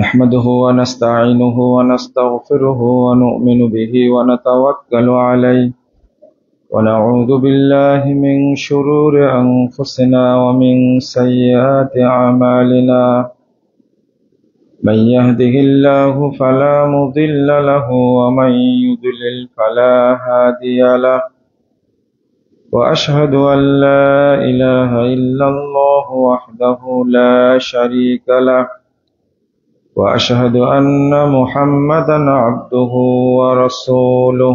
نحمده ونستعينه ونستغفره ونؤمن به ونتوكل عليه ونعوذ بالله من شرور أنفسنا ومن سيئات أعمالنا من يهده الله فلا مضل له ومن يضلل فلا هادي له وأشهد أن لا إله إلا الله وحده لا شريك له وأشهد أن محمدا عبده ورسوله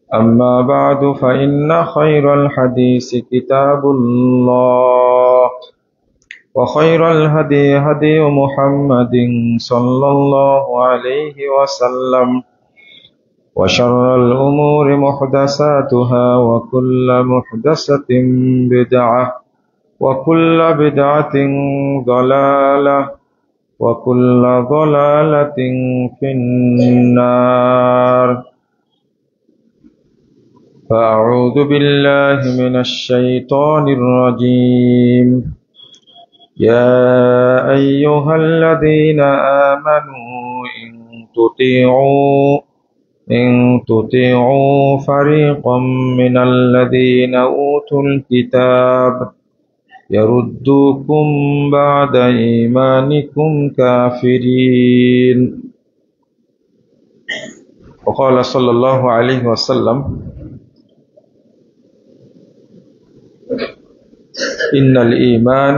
أما بعد فإن خير الحديث كتاب الله وخير الهدي هدي محمد صلى الله عليه وسلم وشر الأمور محدثاتها وكل محدثة بدعة وكل بدعة ضلالة وكل ضلالة في النار فأعوذ بالله من الشيطان الرجيم يا أيها الذين آمنوا إن تطيعوا فريقا من الذين أوتوا الكتاب يردوكم بعد إيمانكم كافرين وقال صلى الله عليه وسلم إن الإيمان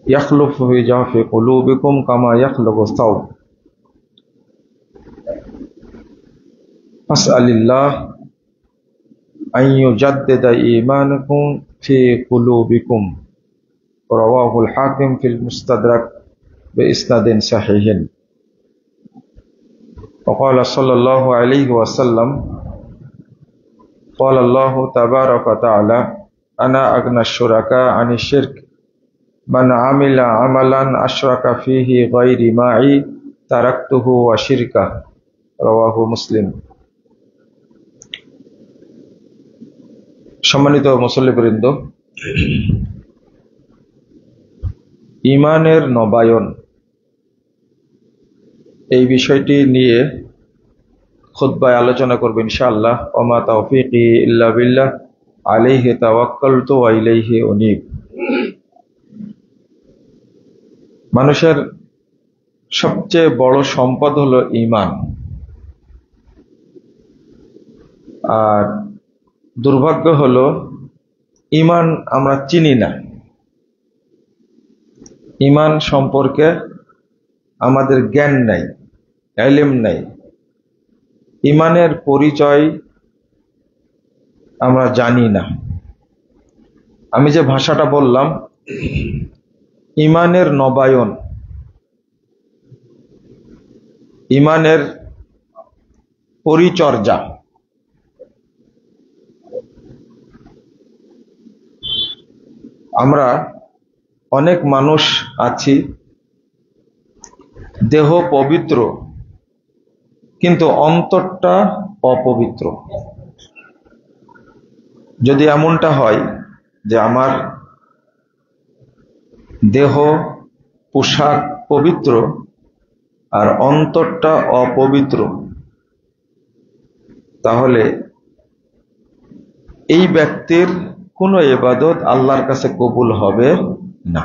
يخلف في جوف قلوبكم كما يخلق الثوب فاسأل الله أن يجدد إيمانكم في قلوبكم رواه الحاكم في المستدرك بإسناد صحيح وقال صلى الله عليه وسلم قال الله تبارك وتعالى أنا أغنى الشركاء عن الشرك من عمل عملا أشرك فيه غير معي تركته وشركه رواه مسلم সম্মানিত মুসল্লিবৃন্দ, ঈমানের নবায়ন এই বিষয়টি নিয়ে খুতবায় আলোচনা করব ইনশাআল্লাহ। ওমা তাওফীকি ইল্লা বিল্লাহ আলাইহি তাওয়াক্কালতু ওয়া ইলাইহি উনীব। মানুষের সবচেয়ে বড় সম্পদ হলো ঈমান, আর দুর্ভাগ্য হলো ঈমান আমরা চিনি না। ঈমান সম্পর্কে আমাদের জ্ঞান নাই, ইলম নাই। ঈমানের পরিচয় আমরা জানি না। আমি যে ভাষাটা বললাম, ঈমানের নবায়ন, ঈমানের পরিচর্যা, আমরা অনেক মানুষ আছি দেহ পবিত্র কিন্তু অন্তরটা অপবিত্র। যদি এমনটা হয় যে আমার দেহ পোশাক পবিত্র আর অন্তরটা অপবিত্র, তাহলে এই ব্যক্তির কোনো ইবাদত আল্লাহর কাছে কবুল হবে না।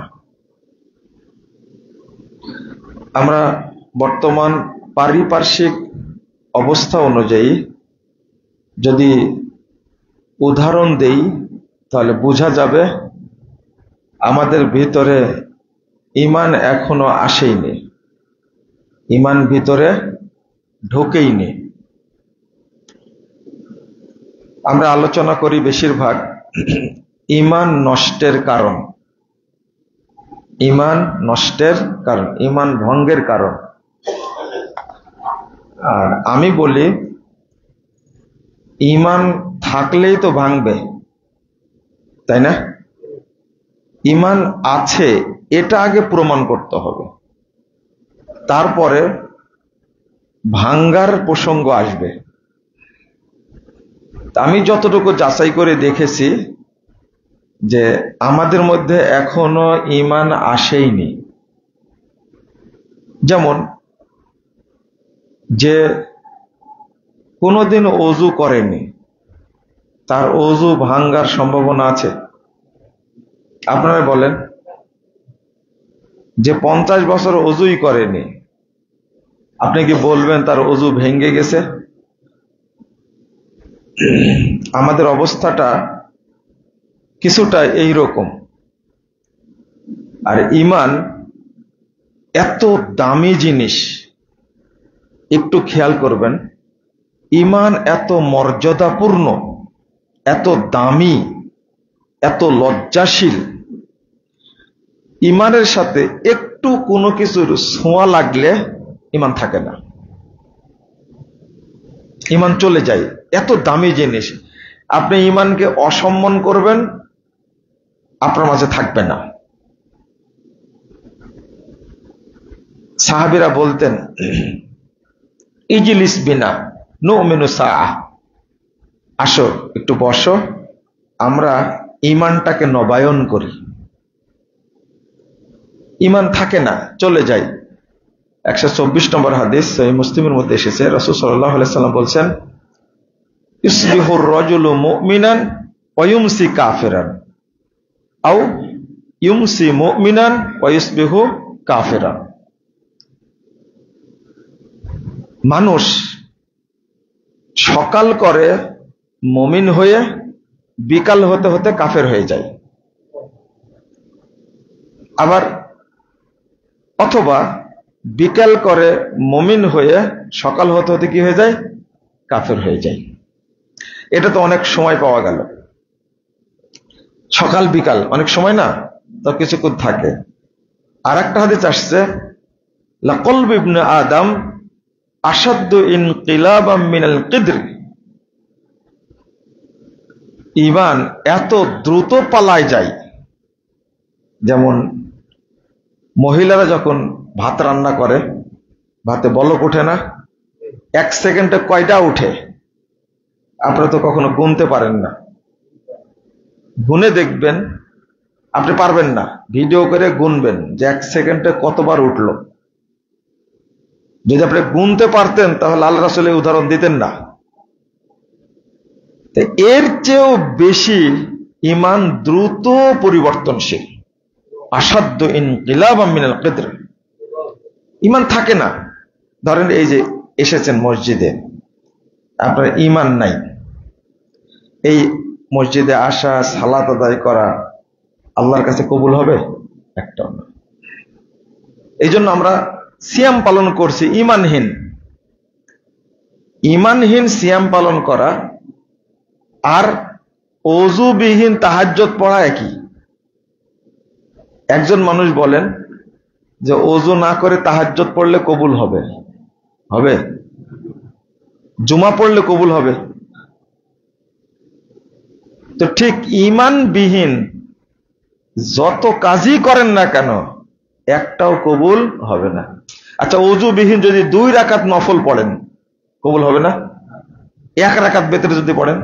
আমরা বর্তমান পারিপার্শ্বিক অবস্থা অনুযায়ী যদি উদাহরণ দেই তাহলে বোঝা যাবে আমাদের ভিতরে ঈমান এখনো আসেইনি, ঈমান ভিতরে ঢোকেইনি। আমরা আলোচনা করি বেশিরভাগ ঈমান নষ্টের কারণ, ঈমান নষ্টের কারণ, ঈমান ভঙ্গের কারণ। আর আমি বলি ঈমান থাকলেই তো ভাঙবে, তাই না? ঈমান আছে এটা আগে প্রমাণ করতে হবে, তারপরে ভাঙ্গার প্রসঙ্গ আসবে। আমি যতটুকু যাচাই করে দেখেছি যে আমাদের মধ্যে এখনো ঈমান আসেইনি। যেমন যে কোনোদিন ওযু করেনি, তার ওযু ভাঙ্গার সম্ভাবনা আছে? আপনারা বলেন। যে 50 বছর ওযুই করেনি, আপনি কি বলবেন তার ওযু ভেঙে গেছে? আমাদের অবস্থাটা কিছুটা এই রকম। আর ঈমান এত দামি জিনিস, একটু খেয়াল করবেন, ঈমান এত মর্যাদাপূর্ণ, এত দামি, এত লজ্জাশীল। ঈমানের সাথে একটু কোনো কিছুর ছোঁয়া লাগলে ঈমান থাকে না, ঈমান চলে যায়। এত দামি জিনিস, আপনি ঈমানকে অসম্মান করবেন, আপনার মাঝে থাকবে না। সাহাবীরা বলতেন, ইজলিস বিনা নুমিনু সাআহ, আসো একটু বসো, আমরা ঈমানটাকে নবায়ন করি। ঈমান থাকে না, চলে যায়। 124 নম্বর হাদিস সহিহ মুসলিমের মধ্যে এসেছে, রাসূল সাল্লাল্লাহু আলাইহি সাল্লাম বলছেন, ইসবিহুর রাজুলু মুমিনান ওয়া ইউমসি কাফিরান আও ইউমসি মুমিনান ওয়া ইসবিহু কাফিরান। মানুষ সকাল করে মুমিন হয়ে বিকাল হতে হতে কাফের হয়ে যায়। আবার অথবা বিকাল করে মুমিন হয়ে সকাল হতে হতে কি হয়ে যায়? কাফের হয়ে যায়। এটা তো অনেক সময় পাওয়া গেল, সকাল বিকাল অনেক সময় না, তো কিছুক্ষণ থাকে। আর একটা হাদিস আসছে, লাকলবু ইবনে আদম আশাদ্দু ইনকিলাবাম মিনাল কিদর। ঈমান এত দ্রুত পালায় যায়, যেমন মহিলারা যখন ভাত রান্না করে, ভাতে বলক ওঠে না, 1 সেকেন্ডে কয়টা উঠে? আপনারা তো কখনো গুনতে পারেন না, গুনে দেখবেন, আপনি পারবেন না, ভিডিও করে গুনবেন যে 1 সেকেন্ডে কতবার উঠলো। যদি আপনি গুনতে পারতেন তাহলে আল্লাহ রাসূল এই উদাহরণ দিতেন না। এর চেয়েও বেশি ঈমান দ্রুত পরিবর্তনশীল, আশাদ্দু ইনকিলাবাম মিনাল কিদর। ঈমান থাকে না। ধরেন এই যে এসেছেন মসজিদে, আপনার ঈমান নাই, এই মসজিদে আসা, সালাত আদায় করা আল্লাহর কাছে কবুল হবে? একটাও না। এই জন্য আমরা সিয়াম পালন করছি ঈমানহীন। ঈমানহীন সিয়াম পালন করা আর ওযুবিহীন তাহাজ্জুদ পড়া একই। একজন মানুষ বলেন যে ওযু না করে তাহাজ্জুদ পড়লে কবুল হবে? হবে? জুমা পড়লে কবুল হবে? তো ঠিক ঈমানবিহীন যত কাজই করেন না কেন, একটাও কবুল হবে না। আচ্ছা, ওযুবিহীন যদি 2 রাকাত নফল পড়েন, কবুল হবে না? 1 রাকাত বেতরে যদি পড়েন,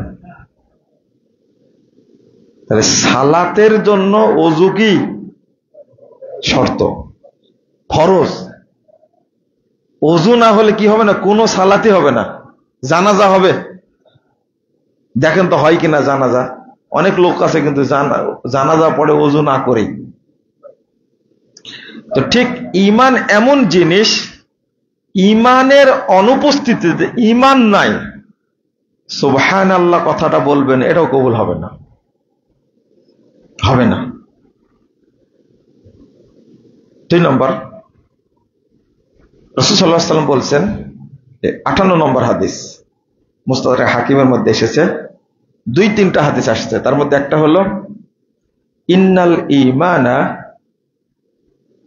তাহলে সালাতের জন্য ওযু কি শর্ত, ফরজ। ওযু না হলে কি হবে না? কোনো সালাতই হবে না। জানাজা হবে, দেখেন তো হয় কিনা জানাজা। অনেক লোক আছে কিন্তু জানাজা পড়ে ওযু না করেই। তো ঠিক ঈমান এমন জিনিস, ঈমানের অনুপস্থিতিতে, ঈমান নাই, সুবহানাল্লাহ কথাটা বলবেন, এটাও কবুল হবে না, হবে না। 2 নম্বর, রাসূল সাল্লাল্লাহু আলাইহি ওয়াসাল্লাম বলছেন, 58 নম্বর হাদিস মুস্তাদরাক হাকিমের মধ্যে এসেছে, 2-3টা হাদিস আসছে, তার মধ্যে একটা হলো, ইন্নাল ঈমানা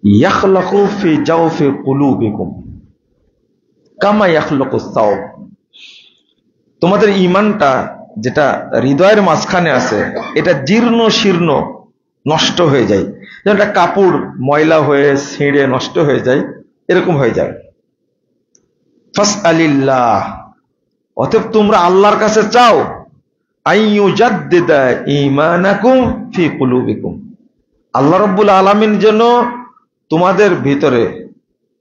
ইয়াখলাকু ফি জাওফি কুলুবিকুম কামা ইয়াখলাকুস সাওব। তোমাদের ঈমানটা যেটা হৃদয়ের মাঝখানে আছে, এটা জীর্ণ শীর্ণ নষ্ট হয়ে যায়, যেমন একটা কাপড় ময়লা হয়ে ছিঁড়ে নষ্ট হয়ে যায়, এরকম হয়ে যায়। ফাসআলিল্লাহ, অতএব তোমরা আল্লাহর কাছে চাও, আইয়ুজাদ্দিদা ঈমানাকুম ফি কুলুবিকুম, আল্লাহ রাব্বুল আলামিন যেন তোমাদের ভিতরে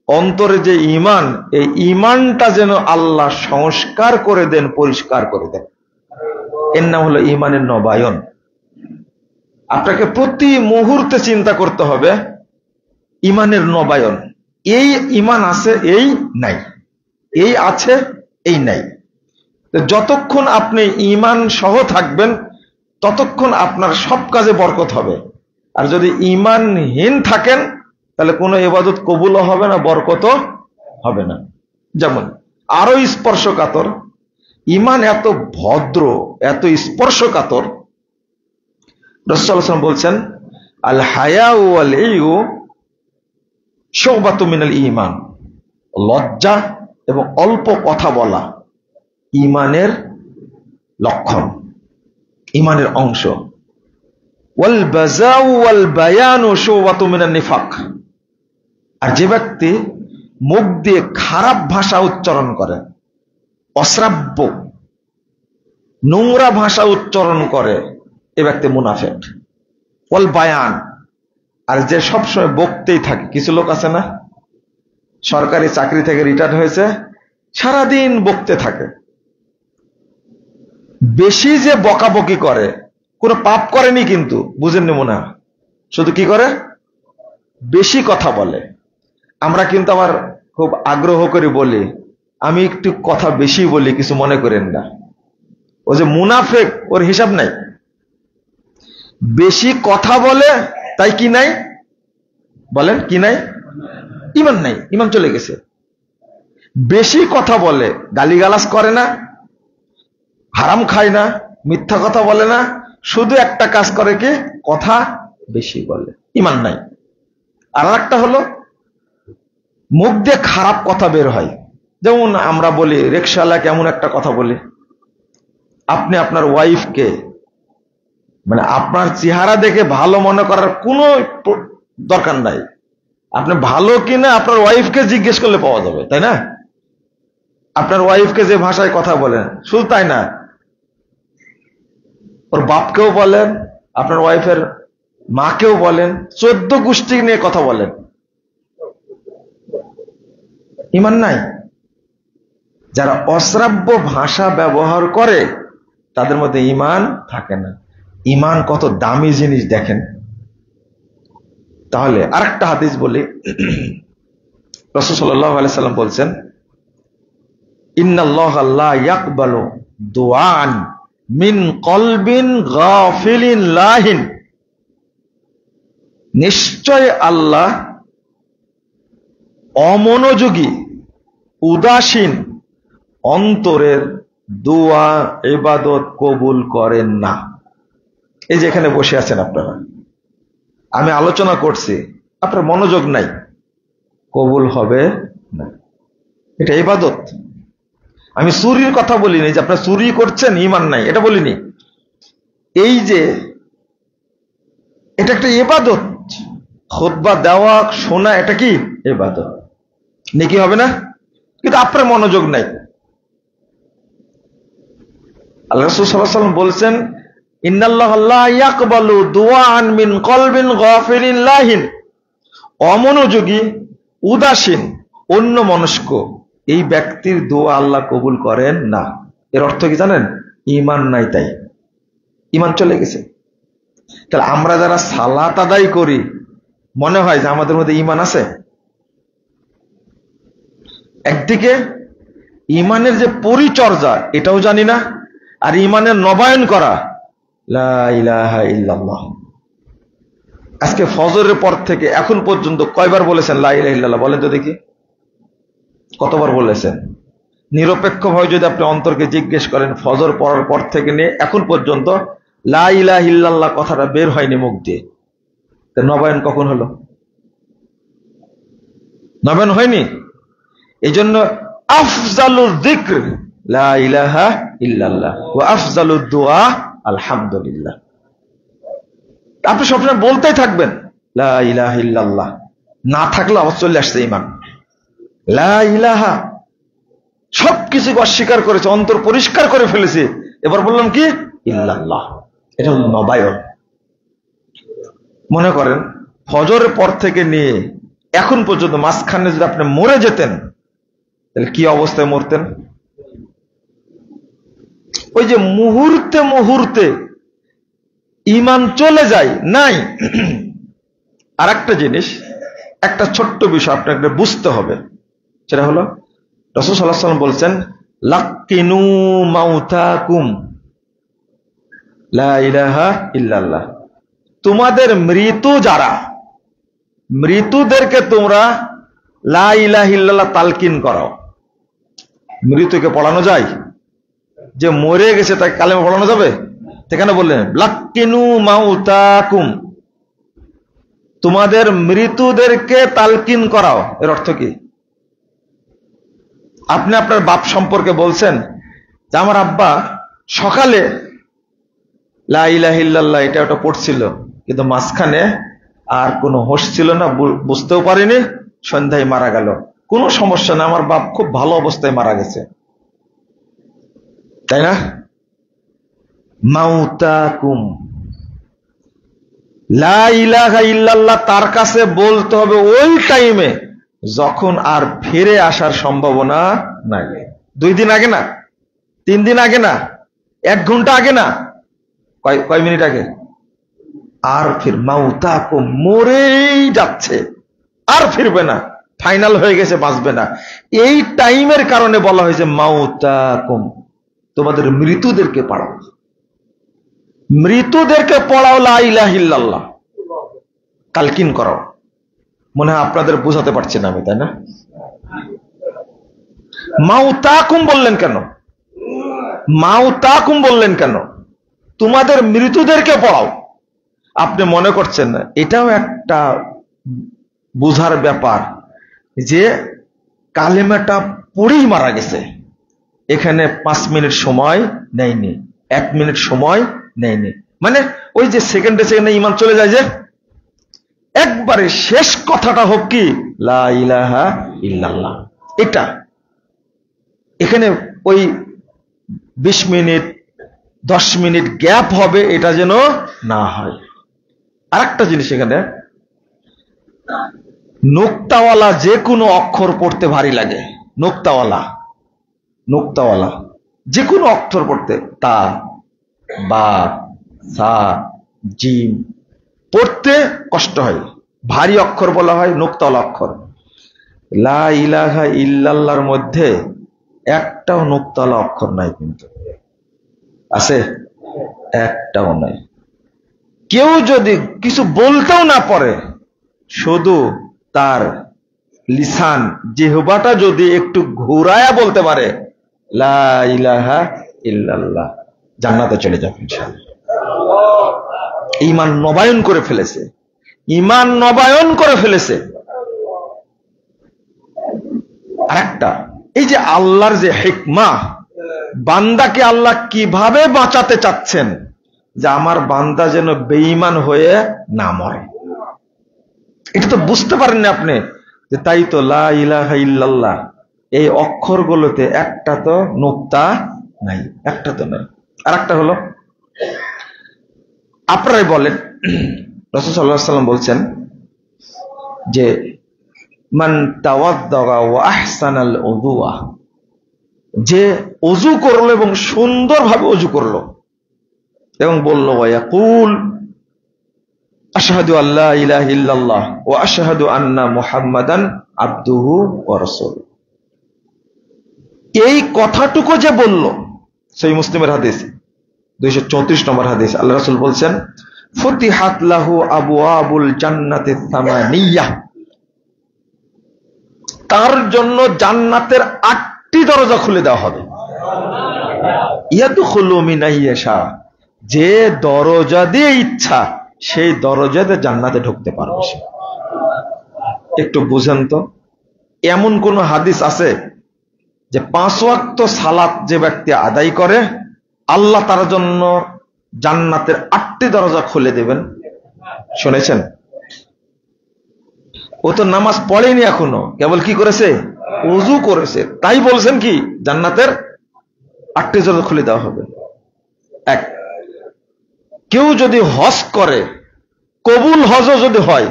অন্তরে যে ঈমান, এই ঈমানটা যেন আল্লাহ সংস্কার করে দেন, পরিষ্কার করে দেন। এর নাম হলো ঈমানের নবায়ন। আপনাকে প্রতি মুহূর্তে চিন্তা করতে হবে ঈমানের নবায়ন। এই ঈমান আছে, এই নাই, এই আছে, এই নাই। যতক্ষণ আপনি ঈমান সহ থাকবেন ততক্ষণ আপনার সব কাজে বরকত হবে। আর যদি ঈমানহীন থাকেন তাহলে কোনো ইবাদত কবুলও হবে না, বরকতও হবে না। যেমন আরো স্পর্শকাতর, ঈমান এত ভদ্র, এত স্পর্শকাতর, রাসূলুল্লাহ সাল্লাল্লাহু আলাইহি ওয়াসাল্লাম বলছেন, আল হায়াউ ওয়াল ইয়ু শুবাতুম মিনাল ঈমান, লজ্জা এবং অল্প কথা বলা ঈমানের লক্ষণ, ঈমানের অংশ। ওয়াল বাযাউ ওয়াল বায়ানু শুবাতুম মিনান নিফাক, আর যে ব্যক্তি মুখ দিয়ে খারাপ ভাষা উচ্চারণ করে, অশ্রাব্য নোংরা ভাষা উচ্চারণ করে, এ ব্যক্তি মুনাফিক। ওয়াল বায়ান, আর যে সবসময় বকতেই থাকে। কিছু লোক আছে না, সরকারি চাকরি থেকে রিটায়ার হয়েছে, সারাদিন বকতে থাকে। বেশি যে বকাবকি করে, কোনো পাপ করেনি কিন্তু, বুঝেননি মনে হয়, শুধু কি করে, বেশি কথা বলে। আমরা কিন্তু আবার খুব আগ্রহ করে বলি, আমি একটু কথা বেশি বলি, কিছু মনে করেন না। ও যে মুনাফিক, ওর হিসাব নাই। বেশি কথা বলে তাই কি নাই, বলেন কি নাই, ঈমান নাই, ঈমান চলে গেছে। বেশি কথা বলে, গালিগালাজ করে না, হারাম খায় না, মিথ্যা কথা বলে না, শুধু একটা কাজ করে, কি কথা বেশি বলে, ঈমান নাই। আর একটা হলো মুখ দিয়ে খারাপ কথা বের হয়। যেমন আমরা বলি, রিকশাওয়ালা কেমন একটা কথা বলি, আপনি আপনার ওয়াইফকে, মানে আপনার চেহারা দেখে ভালো মনে করার কোনো দরকার নাই, আপনি ভালো কিনা আপনার ওয়াইফকে জিজ্ঞেস করলে পাওয়া যাবে, তাই না? আপনার ওয়াইফকে যে ভাষায় কথা বলেন, শুধু তাই না, ওর বাপকেও বলেন, আপনার ওয়াইফের মাকেও বলেন, 14 গোষ্ঠী নিয়ে কথা বলেন, ঈমান নাই। যারা অশ্রাব্য ভাষা ব্যবহার করে তাদের মধ্যে ঈমান থাকে না। ঈমান কত দামি জিনিস দেখেন। তাহলে আরেকটা হাদিস বলি, রাসূল সাল্লাল্লাহু আলাইহি সাল্লাম বলছেন, ইন্নাল্লাহা লা ইয়াকবালু দুআন মিন কলবিন গাফিলিন লাহিন, নিশ্চয় আল্লাহ অমনোযোগী, উদাসীন অন্তরের দোয়া ইবাদত কবুল করেন না। এই যে এখানে বসে আছেন আপনারা, আমি আলোচনা করছি, আপনার মনোযোগ নাই, কবুল হবে না। এটা ইবাদত। আমি চুরির কথা বলিনি যে আপনার চুরি করছেন, ঈমান নাই, এটা বলিনি। এই যে এটা একটা ইবাদত, খুতবা দেওয়া, শোনা, এটা কি ইবাদত, নেকি হবে না? কিন্তু আপনার মনোযোগ নাই। আল্লাহ রাসূল সাল্লাল্লাহু আলাইহি ওয়াসাল্লাম বলছেন, ইন্নাল্লাহা লা ইয়াকবালু দুআন মিন কলবিন গাফিলিন লাহিন, অমনোযোগী, উদাসীন, অন্যমনস্ক এই ব্যক্তির দোয়া আল্লাহ কবুল করেন না। এর অর্থ কি জানেন? ঈমান নাই, তাই ঈমান চলে গেছে। তাহলে আমরা যারা সালাত আদায় করি, মনে হয় যে আমাদের মধ্যে ঈমান আছে। একদিকে ঈমানের যে পরিচর্যা, এটাও জানি না, আর ঈমানের নবায়ন করা, লা ইলাহা ইল্লাল্লাহ। আজকে ফজরের পর থেকে এখন পর্যন্ত কয়বার বলেছেন লা ইলাহা ইল্লাল্লাহ? বলেন তো দেখি, কতবার বলেছেন? নিরপেক্ষভাবে যদি আপনি অন্তরকে জিজ্ঞেস করেন, ফজর পড়ার পর থেকে নিয়ে এখন পর্যন্ত লা ইলাহা ইল্লাল্লাহ কথাটা বের হয়নি মুখ দিয়ে। নবায়ন কখন হলো? নবায়ন হয়নি। এই জন্য আফজালুল যিকর লা ইলাহা ইল্লাল্লাহ ওয়া আফজালুদ দুআ আলহামদুলিল্লাহ। আপনি সবসময় বলতেই থাকবেন লা ইলাহা ইল্লাল্লাহ, না থাকলে আবার চলে আসছে ঈমান। লা ইলাহা, সবকিছু অস্বীকার করেছে, অন্তর পরিষ্কার করে ফেলেছে, এবার বললাম কি ইল্লাল্লাহ। এটা হল নবায়ন। মনে করেন ফজরের পর থেকে নিয়ে এখন পর্যন্ত মাঝখানে যদি আপনি মরে যেতেন, তাহলে কি অবস্থায় মরতেন? ওই যে মুহূর্তে মুহূর্তে ঈমান চলে যায় নাই। আর একটা জিনিস, একটা ছোট্ট বিষয় আপনাকে বুঝতে হবে, সেটা হলো রাসূল সাল্লাল্লাহু আলাইহি ওয়াসাল্লাম বলছেন, লাক্কিনু মাউতাকুম লা ইলাহা ইল্লাল্লাহ। তোমাদের মৃত্যু যারা, মৃত্যুদেরকে তোমরা লা ইলাহা ইল্লাল্লাহ তালকিন করো। মৃত্যুকে পড়ানো যায়? যে মরে গেছে তাকে কালেমা পড়ানো যাবে? সেখানে বললেন লাক্কিনু মাউতাকুম, তোমাদের মৃত্যুদেরকে তালকিন করাও। এর অর্থ কি? আপনি আপনার বাপ সম্পর্কে বলছেন যে আমার আব্বা সকালে লা ইলাহা ইল্লাল্লাহ এটা ওটা পড়ছিল, কিন্তু মাঝখানে আর কোনো হোশ ছিল না, বুঝতেও পারিনি, সন্ধ্যায় মারা গেল। কোনো সমস্যা না, আমার বাপ খুব ভালো অবস্থায় মারা গেছে, তাই না? মাউতাকুম, লা ইলাহা ইল্লাল্লাহ তার কাছে বলতে হবে ওই টাইমে যখন আর ফিরে আসার সম্ভাবনা নাই। 2 দিন আগে না, 3 দিন আগে না, 1 ঘন্টা আগে না, কয় মিনিট আগে। আর ফির মাউতাকুম, মরেই যাচ্ছে, আর ফিরবে না, ফাইনাল হয়ে গেছে, বাঁচবে না। এই টাইমের কারণে বলা হয়েছে মাউতাকুম, তোমাদের মৃত্যুদেরকে পড়াও, মৃত্যুদেরকে পড়াও লা ইলাহা ইল্লাল্লাহ, তালকিন করো। মনে হয় আপনাদের বোঝাতে পারছি না আমি, তাই না? মাউতাকুম বললেন কেন? মাউতাকুম বললেন কেন? তোমাদের মৃত্যুদেরকে পড়াও। আপনি মনে করছেন না এটাও একটা বুঝার ব্যাপার যে কালেমাটা পড়েই মারা গেছে, এখানে 5 মিনিট সময় নেয়নি, 1 মিনিট সময় নেয়নি, মানে ওই যে সেকেন্ডে সেকেন্ডে ঈমান চলে যায়, যে একবারে শেষ কথাটা হোক কি লা ইলাহা ইল্লাল্লাহ। এটা এখানে ওই 20 মিনিট 10 মিনিট গ্যাপ হবে, এটা যেন না হয়। আর একটা জিনিস, এখানে নোক্তাওয়ালা যে কোনো অক্ষর পড়তে ভারী লাগে। নোক্তাওয়ালা যে কোনো অক্ষর পড়তে, তা, বা, সা, জিম পড়তে কষ্ট হয়, ভারী অক্ষর বলা হয় নোক্তাওয়ালা অক্ষর। লা ইলাহা ইল্লাল্লাহর মধ্যে একটাও নোক্তাওয়ালা অক্ষর নাই, কিন্তু আছে? একটাও নাই। কেউ যদি কিছু বলতেও না পারে, শুধু তার লিসান, জিহ্বাটা যদি একটু ঘুরায়া বলতে পারে লা ইলাহা ইল্লাল্লাহ, জান্নাতে চলে যাবে ইনশাআল্লাহ। ঈমান নবায়ন করে ফেলেছে, ঈমান নবায়ন করে ফেলেছে। আরেকটা, এই যে আল্লাহর যে হিকমা, বান্দাকে আল্লাহ কিভাবে বাঁচাতে চাচ্ছেন, যে আমার বান্দা যেন বেঈমান হয়ে না মরে। এটা তো বুঝতে পারেননি আপনি, যে তাই তো লা ইলাহা ইল্লাল্লাহ এই অক্ষরগুলোতে একটা তো নুক্তা নাই, একটা তো নাই। আর একটা হলো, আপনারাই বলেন, রাসূল সাল্লাল্লাহু আলাইহি ওয়াসাল্লাম বলছেন যে মান তাওয়াদ্দাগা ওয়া আহসানাল উযুয়া, যে ওযু করলো এবং সুন্দরভাবে ওযু করলো এবং বলল ওয়া ইয়াকুল আশহাদু আল্লা ইলাহা ইল্লাল্লাহ ওয়া আশহাদু আন্না মুহাম্মাদান আবদুহু ওয়া রাসূলুহু, এই কথাটুকু যে বলল, সহিহ মুসলিমের হাদিস 234 নম্বর হাদিস, আল্লাহ রাসূল বলছেন ফুতিহাত লাহু আবওয়াবুল জান্নাতি সামানিয়া, তার জন্য জান্নাতের 8টি দরজা খুলে দেওয়া হবে। ইয়াদখুলু মিন আইয়াশা, যে দরজা দিয়ে ইচ্ছা সেই দরজাতে জান্নাতে ঢুকতে পারবে সে। একটু বুঝেন তো, এমন কোন হাদিস আছে যে 5 ওয়াক্ত সালাত যে ব্যক্তি আদায় করে আল্লাহ তার জন্য জান্নাতের 8টি দরজা খুলে দেবেন? শুনেছেন? ও তো নামাজ পড়েনি এখনো, কেবল কি করেছে? ওযু করেছে, তাই বলছেন কি জান্নাতের 8টি দরজা খুলে দেওয়া হবে। এক, কেউ যদি হজ করে, কবুল হজও যদি হয়,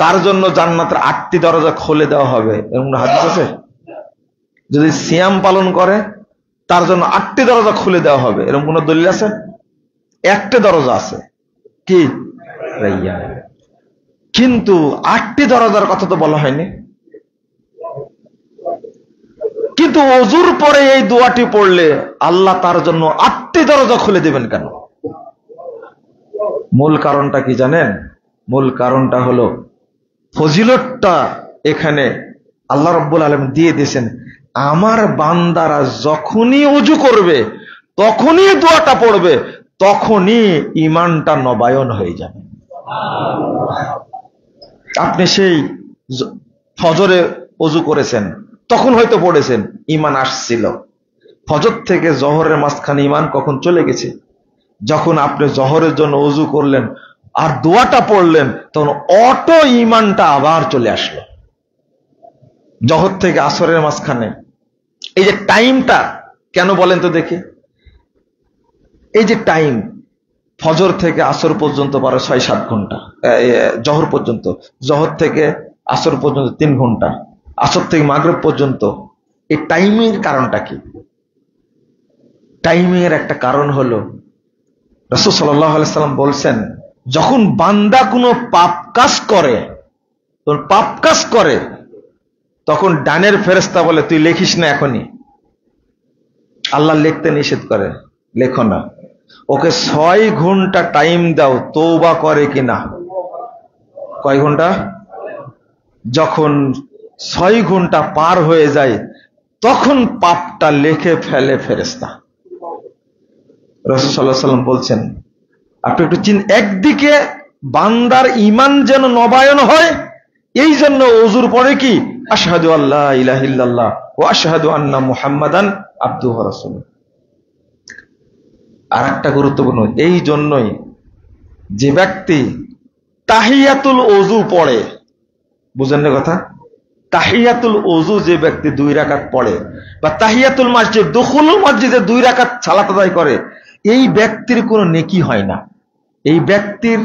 তার জন্য জান্নাতের 8টি দরজা খুলে দেওয়া হবে, এরকম হাদিস আছে? যদি সিয়াম পালন করে, তার জন্য 8টি দরজা খুলে দেওয়া হবে, এরকম কোন দলিল আছে? একটা দরজা আছে, কি? রাইয়ান। কিন্তু 8টি দরজার কথা তো বলা হয়নি। কিন্তু ওযুর পরে এই দোয়াটি পড়লে আল্লাহ তার জন্য 8টি দরজা খুলে দেবেন কেন? মূল কারণটা কি জানেন? মূল কারণটা হলো ফজিলতটা এখানে আল্লাহ রাব্বুল আলামিন দিয়ে দিয়েছেন। আমার বান্দারা যখনই ওযু করবে, তখনই দোয়াটা পড়বে, তখনই ঈমানটা নবায়ন হয়ে যাবে। আপনি সেই ফজরে ওযু করেছেন, তখন হয়তো পড়েছেন, ঈমান আসছিল। ফজর থেকে জোহরের মাঝখানে ঈমান কখন চলে গেছে? যখন আপনি জোহরের জন্য ওযু করলেন আর দোয়াটা পড়লেন, তখন অটো ঈমানটা আবার চলে আসলো। জোহর থেকে আসরের মাঝখানে এই যে টাইমটা কেন বলেন তো দেখি? এই যে টাইম, ফজর থেকে আসর পর্যন্ত পারে 6-7 ঘন্টা, জোহর পর্যন্ত, জোহর থেকে আসর পর্যন্ত 3 ঘন্টা, আসর থেকে মাগরিব পর্যন্ত। এই টাইমিং কারণটা কি? টাইমিং এর একটা কারণ হলো রাসূল সাল্লাল্লাহু আলাইহি সাল্লাম বলছেন, যখন বান্দা কোনো পাপ কাজ করে, তখন ডানের ফেরেশতা বলে, তুই লেখিস না এখনই। আল্লাহ লিখতে নিষেধ করে, লেখো না, ওকে 6 ঘন্টা টাইম দাও তওবা করে কিনা। কয় ঘন্টা? যখন 6 ঘন্টা পার হয়ে যায়, তখন পাপটা লিখে ফেলে ফেরেশতা। রাসূল সাল্লাল্লাহু আলাইহি সাল্লাম বলছেন, আপনি একটু একদিকে বান্দার ঈমান যেন নবায়ন হয়, এই জন্য ওযুর পরে কি আশহাদু আল্লা ইলাহা ইল্লাল্লাহ ওয়া আশহাদু আন্না মুহাম্মাদান আবদুহু ওয়া রাসূলুহু। আর একটা গুরুত্বপূর্ণ, এই জন্যই যে ব্যক্তি তাহিয়াতুল ওযু পড়ে, বুঝেন না কথা? তাহিয়াতুল ওযু যে ব্যক্তি 2 রাকাত পড়ে, বা তাহিয়াতুল মসজিদ, দুখুলুল মসজিদে 2 রাকাত সালাত আদায় করে, এই ব্যক্তির কোনো নেকি হয় না। এই ব্যক্তির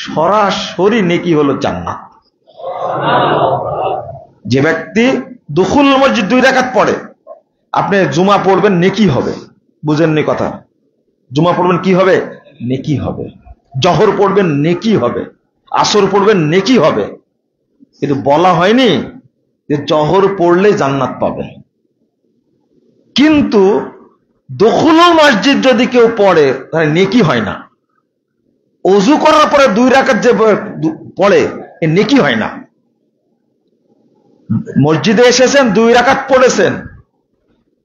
সরাসরি নেকি হলো জান্নাত। যে ব্যক্তি দুখুলুল মসজিদ 2 রাকাত পড়ে, আপনি জুমা পড়বেন, নেকি হবে। বুঝেননি কথা? জুমা পড়বেন, কি হবে? নেকি হবে। জোহর পড়বেন, নেকি হবে। আসর পড়বেন, নেকি হবে। কিন্তু বলা হয়নি যে জোহর পড়লে জান্নাত পাবে। কিন্তু দুখুলুল মসজিদ যদি কেউ পড়ে, তাহলে নেকি হয় না। ওযু করার পরে 2 রাকাত যে পড়ে, এ নেকি হয় না। মসজিদে এসেছেন, 2 রাকাত পড়েছেন,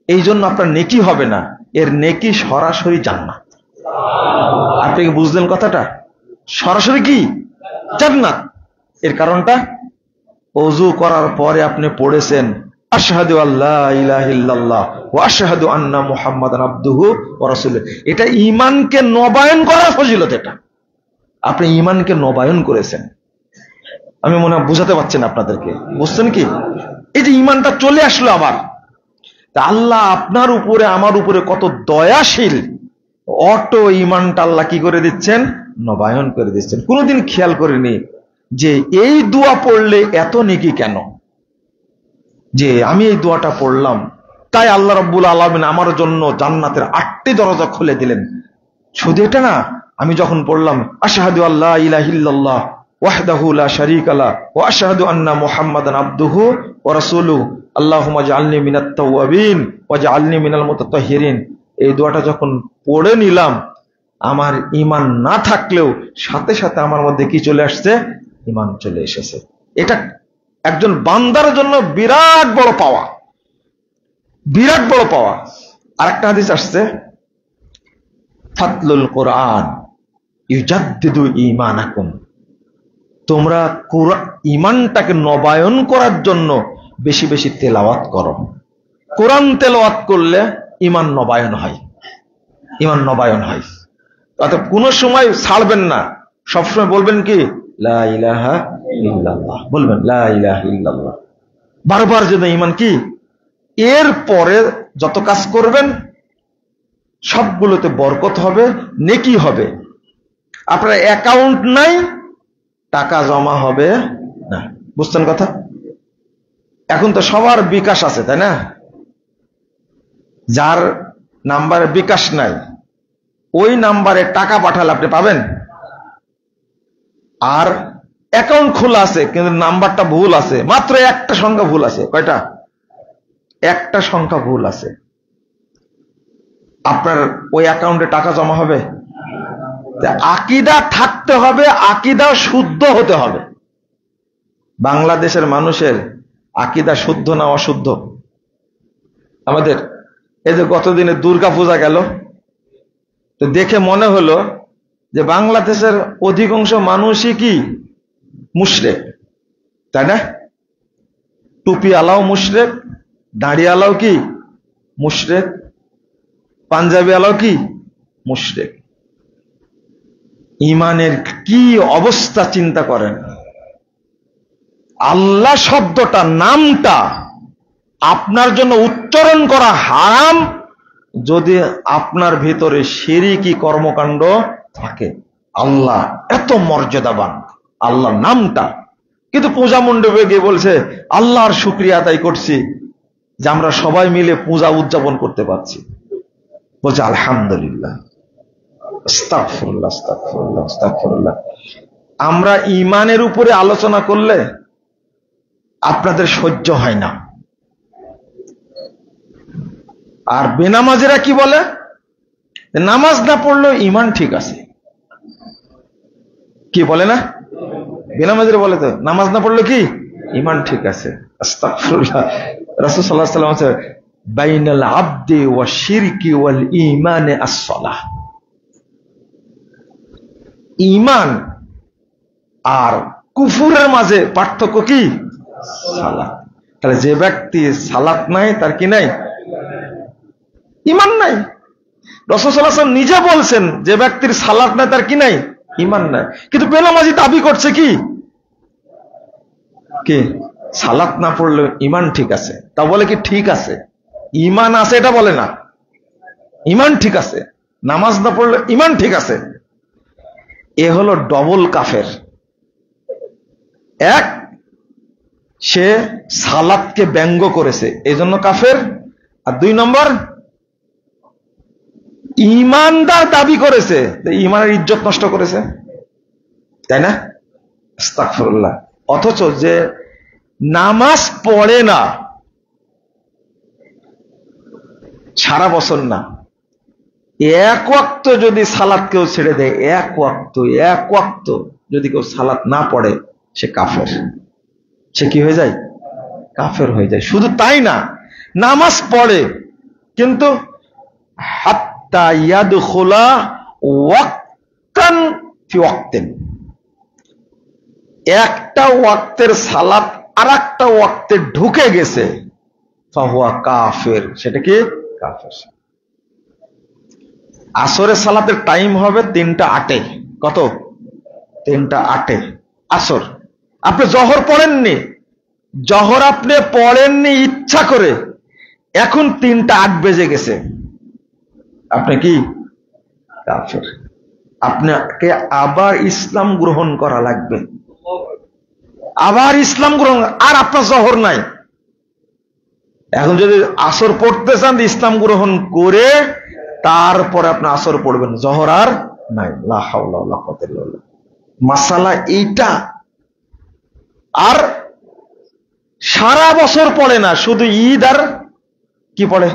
এই জন্য আপনার নেকি হবে না, এর নেকি সরাসরি জান্নাত। আপনি কি বুঝলেন কথাটা? সরাসরি কি জান্নাত। এর কারণটা, ওযু করার পরে আপনি পড়েছেন আশহাদু আল্লা ইলাহা ইল্লাল্লাহ ওয়া আশহাদু আন্না মুহাম্মাদান আবদুহু ওয়া রাসূলুহু। এটা ঈমানকে নবায়ন করার ফজিলত। এটা আপনি ঈমানকে নবায়ন করেছেন। আমি মনে হয় বুঝাতে পারছেন আপনাদেরকে, বুঝছেন কি? এই যে ঈমানটা চলে আসলো আবার, তা আল্লাহ আপনার উপরে আমার উপরে কত দয়াশীল, অটো ঈমানটা আল্লাহ কি করে দিচ্ছেন? নবায়ন করে দিচ্ছেন। কোনোদিন খেয়াল করিনি যে এই দোয়া পড়লে এত নেকি কেন, যে আমি এই দোয়াটা পড়লাম তাই আল্লাহ রাব্বুল আলামিন আমার জন্য জান্নাতের 8টি দরজা খুলে দিলেন। শুধু এটা না, আমি যখন পড়লাম আশহাদু আল্লা ইলাহা ইল্লাল্লাহ ওয়াহদাহু লা শারীকা লা ওয়া আশহাদু আন্না মুহাম্মাদান আবদুহু ওয়া রাসূলুহু আল্লাহুম্মা জাআলনি মিনাত তাওয়াবিন ওয়া জাআলনি মিনাল মুতাতাহহিরিন, এই দোয়াটা যখন পড়ে নিলাম, আমার ঈমান না থাকলেও সাথে সাথে আমার মধ্যে কি চলে আসছে? ঈমান চলে এসেছে। এটা একজন বান্দার জন্য বিরাট বড় পাওয়া, বিরাট বড় পাওয়া। আরেকটা হাদিস আসছে, ফাতলুল কোরআন ইউজাদ্দিদু ঈমানাকুম, তোমরা ঈমানটাকে নবায়ন করার জন্য বেশি বেশি তেলাওয়াত করো। কোরআন তেলাওয়াত করলে ঈমান নবায়ন হয়, ঈমান নবায়ন হয়। অর্থাৎ কোন সময় ছাড়বেন না, সবসময় বলবেন কি লা ইলাহা ইল্লাল্লাহ, বলবেন লা ইলাহা ইল্লাল্লাহ বারবার। যেন ঈমান কি, এর পরে যত কাজ করবেন সবগুলোতে বরকত হবে, নেকি হবে। আপনার অ্যাকাউন্ট নাই, টাকা জমা হবে না। বুঝছেন কথা? এখন তো সবার বিকাশ আছে, তাই না? যার নাম্বারে বিকাশ নাই, ওই নাম্বারে টাকা পাঠালে আপনি পাবেন। আর অ্যাকাউন্ট খোলা আছে কিন্তু নাম্বারটা ভুল আছে, মাত্র একটা সংখ্যা ভুল আছে। কয়টা? একটা সংখ্যা ভুল আছে। আপনার ওই অ্যাকাউন্টে টাকা জমা হবে? আকীদা থাকতে হবে, আকীদা শুদ্ধ হতে হবে। বাংলাদেশের মানুষের আকীদা শুদ্ধ না অশুদ্ধ? আমাদের এই যে গতদিনে দুর্গা পূজা গেল, তো দেখে মনে হলো যে বাংলাদেশের অধিকাংশ মানুষই কি মুশরিক, তাই না? টুপি আলাও মুশরিক, দাড়ি আলাও কি মুশরিক, পাঞ্জাবি আলাও কি মুশরিক। ইমানের কি অবস্থা চিন্তা করেন। আল্লাহ শব্দটা, নামটা আপনার জন্য উচ্চারণ করা হারাম যদি আপনার ভিতরে শিরকি কর্মকাণ্ড থাকে। আল্লাহ এত মর্যাদাবান, আল্লাহ নামটা। কিন্তু পূজা মণ্ডপে গিয়ে বলছে আল্লাহর শুকরিয়া আদায় করছি যে আমরা সবাই মিলে পূজা উদযাপন করতে পারছি। বলছে আলহামদুলিল্লাহ। আস্তাগফিরুল্লাহ, আস্তাগফিরুল্লাহ, আস্তাগফিরুল্লাহ। আমরা ইমানের উপরে আলোচনা করলে আপনাদের সহ্য হয় না। আর বেনামাজিরা কি বলে? নামাজ না পড়লেও ইমান ঠিক আছে। কি বলে না? বেনামাজিরা বলে তো নামাজ না পড়লে কি ইমান ঠিক আছে। আস্তাগফিরুল্লাহ। রাসূল সাল্লাল্লাহু আলাইহি ওয়াসাল্লাম বলেন বাইনাল আবদি ওয়া শিরকি ওয়াল ঈমানে আস-সালাহ। ঈমান আর কুফরের মাঝে পার্থক্য কি? সালাত। তাহলে যে ব্যক্তি সালাত নাই তার কি নাই? ঈমান নাই। রাসূল সাল্লাল্লাহু আলাইহি ওয়াসাল্লাম নিজে বলছেন যে ব্যক্তির সালাত নাই তার কি নাই? ঈমান নাই। কিন্তু বেনামাজি দাবি করছে কি কি সালাত না পড়লে ঈমান ঠিক আছে। তা বলে কি ঠিক আছে? ঈমান আছে এটা বলে না, ঈমান ঠিক আছে। নামাজ না পড়লে ঈমান ঠিক আছে। এ হলো ডবল কাফের। এক, সে সালাতকে ব্যঙ্গ করেছে এজন্য কাফের। আর দুই নম্বর, ঈমানদার দাবি করেছে, ঈমানের ইজ্জত নষ্ট করেছে, তাই না? আস্তাগফিরুল্লাহ। অথচ যে নামাজ পড়ে না সারা বছর না, এক ওয়াক্ত যদি সালাত কেউ ছেড়ে দেয়, এক ওয়াক্ত যদি কেউ সালাত না পড়ে, সে কাফের। সে কি হয়ে যায়? কাফের হয়ে যায়। শুধু তাই না, নামাজ পড়ে কিন্তু হাত্তা ইয়াদখুলা ওয়াক্তান ফি ওয়াক্তিন, একটা ওয়াক্তের সালাত আরেকটা ওয়াক্তে ঢুকে গেছে, ফাহুয়া কাফের। সেটা কি? কাফের। আসরের সালাতের টাইম হবে 3:08। কত? 3:08 আসর। আপনি জহর পড়েননি, জহর আপনি পড়েননি ইচ্ছা করে, এখন 3:08 বেজে গেছে, আপনি কি? কাফের। আপনাকে আবার ইসলাম গ্রহণ করা লাগবে, আবার ইসলাম গ্রহণ। আর আপনার জহর নাই। এখন যদি আসর পড়তে চান, ইসলাম গ্রহণ করে তারপরে আপনি আসর পড়বেন, জহর আর নাই। লা হাওলা ওয়ালা কুওয়াতা ইল্লা বিল্লাহ। মাসালা এইটা। আর সারা বছর পড়ে না, শুধু ঈদ আর কি পড়ে?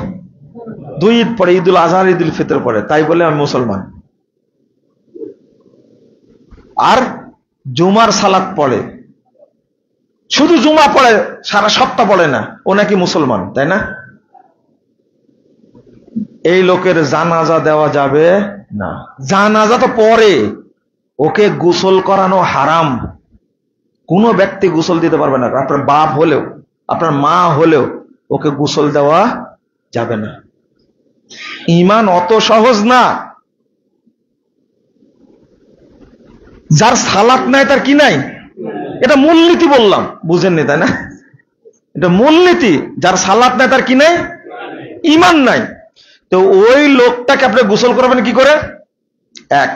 2 ঈদ পড়ে, ঈদুল আজহা আর ঈদুল ফিতর পড়ে, তাই বলে আমি মুসলমান। আর জুমার সালাত পড়ে, শুধু জুমা পড়ে, সারা সপ্তাহ পড়ে না, ও নাকি মুসলমান, তাই না? এই লোকের জানাজা দেওয়া যাবে না। জানাজা তো পরে, ওকে গোসল করানো হারাম। কোন ব্যক্তি গোসল দিতে পারবে না, আপনার বাপ হলেও, আপনার মা হলেও ওকে গোসল দেওয়া যাবে না। ঈমান অত সহজ না। যার সালাত নাই তার কি নাই? এটা মূলনীতি বললাম, বুঝেননি তাই না? এটা মূলনীতি। যার সালাত নাই তার কি নাই? ঈমান নাই। তো ওই লোকটাকে আপনি গোসল করবেন কি করে? এক,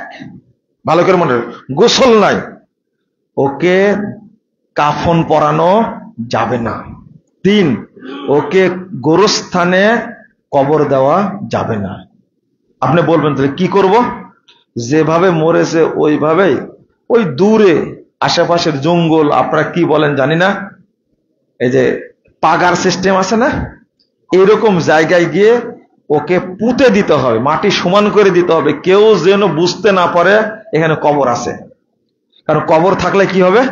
ভালো করে মনে রাখবেন, গোসল নাই, ওকে কাফন পরানো যাবে না। 3, ওকে গোরস্থানে কবর দেওয়া যাবে না। আপনি বলবেন তাহলে কি করব? যেভাবে মরেছে ওইভাবেই, ওই দূরে আশেপাশের জঙ্গল, আপনারা কি বলেন জানি না, এই যে পাগার সিস্টেম আছে না, এরকম জায়গায় গিয়ে ওকে পুঁতে দিতে হবে, মাটি সমান করে দিতে হবে, কেউ যেন বুঝতে না পারে এখানে কবর আছে। কারণ কবর থাকলে কি হবে?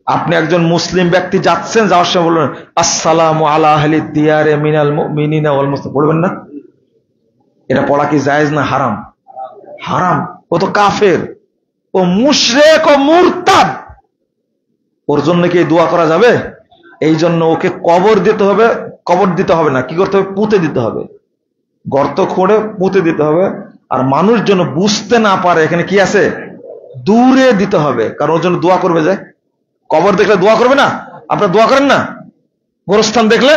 আপনি একজন মুসলিম ব্যক্তি যাচ্ছেন, যাওয়ার সময় বলবেন আসসালামু আলা আহলি দিয়ারে মিনাল মুমিনিনা ওয়াল মুসলিমিন, পড়বেন না? এটা পড়া কি জায়েজ না হারাম? হারাম। ও তো কাফের, ও মুশরিক, ও মুরতাদ, ওর জন্য কি দোয়া করা যাবে? এই জন্য ওকে কবর দিতে হবে। কবর দিতে হবে না, কি করতে হবে? পুঁতে দিতে হবে, গর্ত খুঁড়ে পুঁতে দিতে হবে। আর মানুষ যেন বুঝতে না পারে এখানে কি আছে, দূরে দিতে হবে। কারণ ওর জন্য দোয়া করবে, যে কবর দেখলে দোয়া করবে না, আপনারা দোয়া করেন না গোরস্থান দেখলে,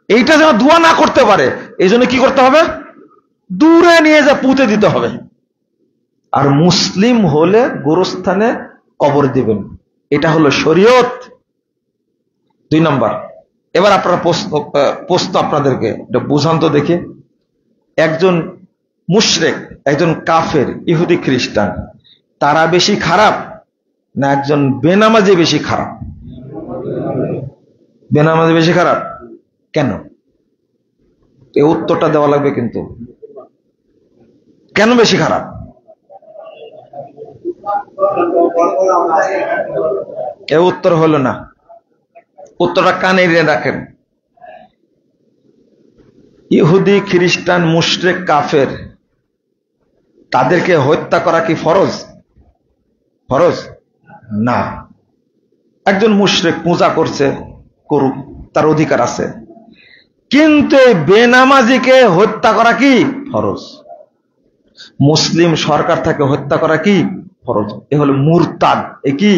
এইটা যেন দোয়া না করতে পারে এই জন্য কি করতে হবে? দূরে নিয়ে যা পুঁতে দিতে হবে। আর মুসলিম হলে গোরস্থানে কবর দিবেন, এটা হলো শরীয়ত। 2 নম্বর, এবার আপনারা প্রশ্ন আপনাদেরকে এটা বুঝান তো দেখি, একজন মুশরিক, একজন কাফের, ইহুদি খ্রিস্টান, তারা বেশি খারাপ না একজন বেনামাজি বেশি খারাপ? বেনামাজি বেশি খারাপ। কেন? এই উত্তরটা দেওয়া লাগবে কিন্তু। কেন বেশি খারাপ? এ উত্তর হলো না, উত্তরটা কানে রাখেন। ইহুদি খ্রিস্টান মুশরিক কাফের তাদেরকে হত্যা করা কি ফরজ? ফরজ না। একজন মুশরিক পূজা করছে, করুক, তার অধিকার আছে, কিন্তু বেনামাজিকে হত্যা করা কি ফরজ। মুসলিম সরকার থেকে হত্যা করা কি ফরজ। এ হলো মুরতাদ। এ কি?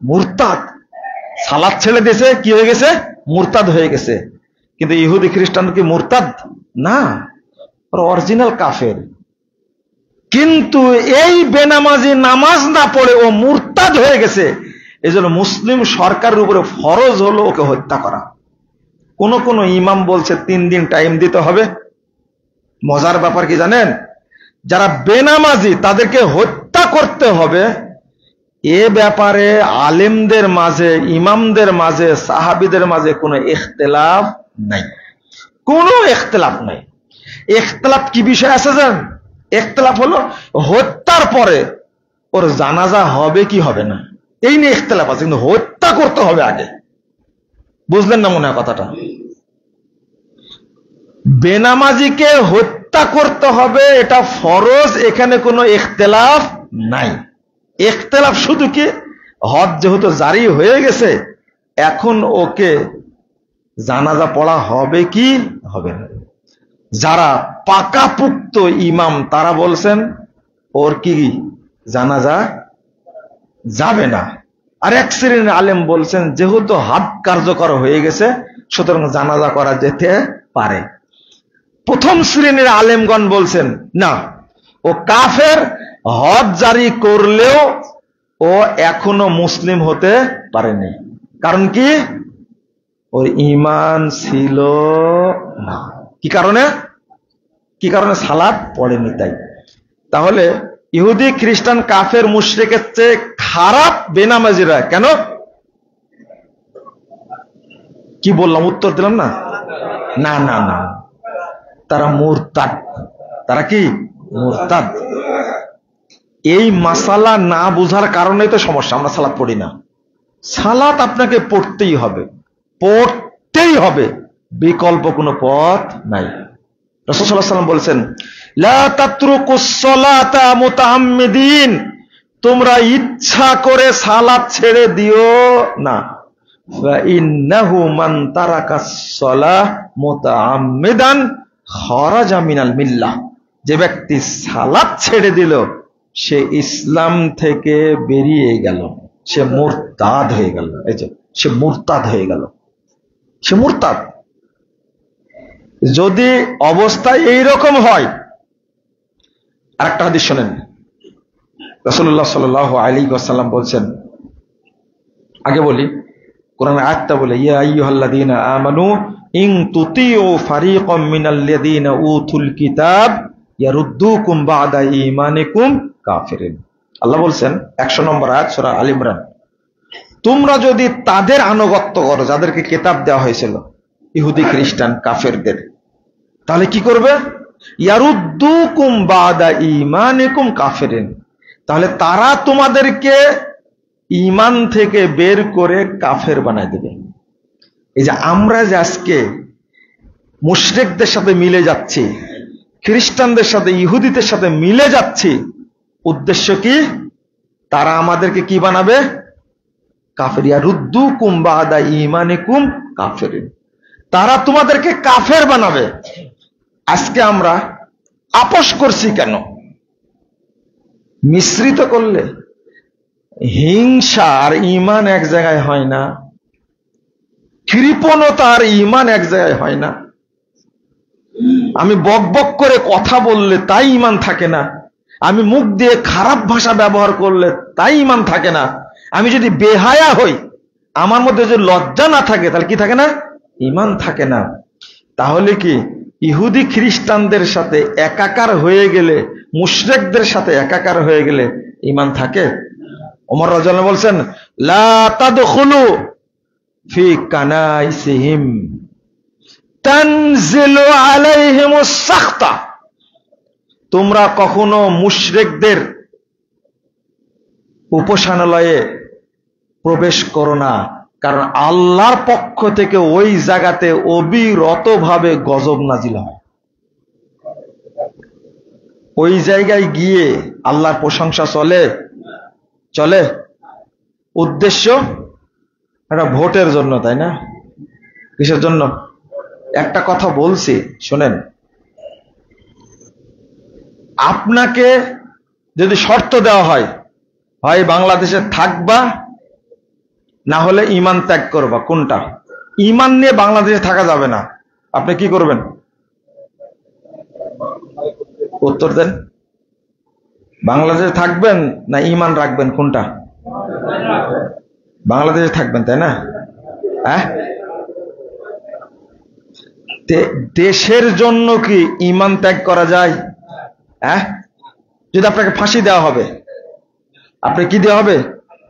মুরতাদ। সালাত ছেড়ে দিয়েছে, কি হয়ে গেছে? মুরতাদ হয়ে গেছে। কিন্তু ইহুদি খ্রিস্টান কি মুরতাদ না, অরিজিনাল কাফের। কিন্তু এই বেনামাজি নামাজ না পড়ে ও মুরতাদ হয়ে গেছে, এই জন্য মুসলিম সরকারের উপরে ফরজ হলো ওকে হত্যা করা। কোন কোন ইমাম বলছে 3 দিন টাইম দিতে হবে। মজার ব্যাপার কি জানেন? যারা বেনামাজি তাদেরকে হত্যা করতে হবে, এ ব্যাপারে আলেমদের মাঝে, ইমামদের মাঝে, সাহাবীদের মাঝে কোনো ইখতিলাফ নাই, কোনো ইখতিলাফ নাই। ইখতিলাফ কি বিষয় আছে জানেন? ইখতিলাফ হলো হত্যার পরে ওর জানাজা হবে কি হবে না, এই নিয়ে ইখতিলাফ আছে, কিন্তু হত্যা করতে হবে আগে। বুঝলেন না মনে হয় কথাটা? বেনামাজিকে হত্যা করতে হবে এটা ফরজ, এখানে কোনো ইখতিলাফ নাই। ইখতিলাফ শুধু কি, হজ যেহেতু জারি হয়ে গেছে, এখন ওকে জানাজা পড়া হবে কি হবে না। যারা পাকাপুক্ত ইমাম তারা বলছেন ওর কি জানাজা যাবে না। আর এক শ্রেণীর আলেম বলছেন যেহেতু হাত কার্যকর হয়ে গেছে সুতরাং জানাজা করা যেতে পারে। প্রথম শ্রেণীর আলেমগণ বলছেন না, ও কাফের, হজ জারি করলেও ও এখনো মুসলিম হতে পারেনি। কারণ কি? ওর ঈমান ছিল না। কি কারণে? কি কারণে? সালাত পড়েনি তাই। তাহলে ইহুদি খ্রিস্টান কাফের মুশরিকের চেয়ে খারাপ বেনামাজিরা কেন? কি বললাম? উত্তর দিলাম না? না না না, তারা মুরতাদ। তারা কি? মুরতাদ। এই মাসালা না বুঝার কারণেই তো সমস্যা, আমরা সালাত পড়ি না। সালাত আপনাকে পড়তেই হবে, পড়তেই হবে, বিকল্প কোনো পথ নাই। রাসূল সাল্লাল্লাহু আলাইহি ওয়াসাল্লাম বলেছেন, লা তাতরুকুস সালাতা মুতাআম্মিদিন, তোমরা ইচ্ছা করে সালাত ছেড়ে দিও না। ফা ইন্নাহু মান তারাকাস সালাহ মুতাআম্মিদান খারাজা মিনাল মিল্লাহ, যে ব্যক্তি সালাত ছেড়ে দিল সে ইসলাম থেকে বেরিয়ে গেল, সে মুরতাদ হয়ে গেল। এই যে সে মুরতাদ হয়ে গেল, সে মুরতাদ। যদি অবস্থা এইরকম হয়, আরেকটা হাদিস শোনেন, রাসূলুল্লাহ সাল্লাল্লাহু আলাইহি ওয়াসাল্লাম বলছেন, আগে বলি কোরআন আয়াতটা বলে, ইয়া আইয়ুহাল্লাযীনা আমানু ইন তুতিউ ফারীকাম মিনাল্লাযীনা উতুল কিতাব ইয়ারুদ্দুকুম বা'দা ঈমানিকুম কাফিরিন। আল্লাহ বলছেন 100 নম্বর আয়াত সূরা আল ইমরান, তোমরা যদি তাদের আনুগত্য করো যাদেরকে কিতাব দেওয়া হয়েছিল, ইহুদি খ্রিস্টান কাফেরদের, তাহলে কি করবে? ইয়ারুদ্দুকুম বা'দা ঈমানিকুম কাফিরিন, তাহলে তারা তোমাদেরকে ঈমান থেকে বের করে কাফের বানায় দেবে। এই যে আমরা যে আজকে মুশরিকদের সাথে মিলে যাচ্ছি, খ্রিস্টানদের সাথে ইহুদিদের সাথে মিলে যাচ্ছি, উদ্দেশ্য কি? তারা আমাদেরকে কি বানাবে? কাফের। ইয়ারুদ্দুকুম বা'দা ঈমানিকুম কাফিরিন, তারা তোমাদেরকে কাফের বানাবে। আজকে আমরা আপোষ করছি কেন? মিশ্রিত করলে হিংসা আর ঈমান এক জায়গায় হয় না, কৃপণতা আর ঈমান এক জায়গায় হয় না। আমি বক বক করে কথা বললে তাই ঈমান থাকে না, আমি মুখ দিয়ে খারাপ ভাষা ব্যবহার করলে তাই ঈমান থাকে না, আমি যদি বেহায়া হই, আমার মধ্যে যদি লজ্জা না থাকে, তাহলে কি থাকে না? ঈমান থাকে না। তাহলে কি ইহুদি খ্রিস্টানদের সাথে একাকার হয়ে গেলে, মুশরিকদের সাথে একাকার হয়ে গেলে ঈমান থাকে? ওমর রাদিয়াল্লাহু বলছেন, লা তাদখুলু ফি কানাইসিহিম তানজিলু আলাইহিমুস সাখতা, তোমরা কখনো মুশরিকদের উপাসনালয়ে প্রবেশ করো না, কারণ আল্লাহর পক্ষ থেকে ওই জায়গাতে অবিরতভাবে গজব নাজিল হয়। ওই জায়গায় গিয়ে আল্লাহর প্রশংসা চলে? চলে? উদ্দেশ্য একটা ভোটের জন্য, তাই না? কিসের জন্য? একটা কথা বলছি শোনেন, আপনাকে যদি শর্ত দেওয়া হয়, হয় বাংলাদেশে থাকবা, না হলে ঈমান ত্যাগ করবা, কোনটা? ঈমান নিয়ে বাংলাদেশে থাকা যাবে না, আপনি কি করবেন? উত্তর দেন। বাংলাদেশে থাকবেন না ঈমান রাখবেন, কোনটা? বাংলাদেশে থাকবেন, তাই না? হ্যাঁ, দেশের জন্য কি ঈমান ত্যাগ করা যায়? হ্যাঁ, যদি আপনাকে ফাঁসি দেওয়া হবে, আপনি কি দেওয়া হবে?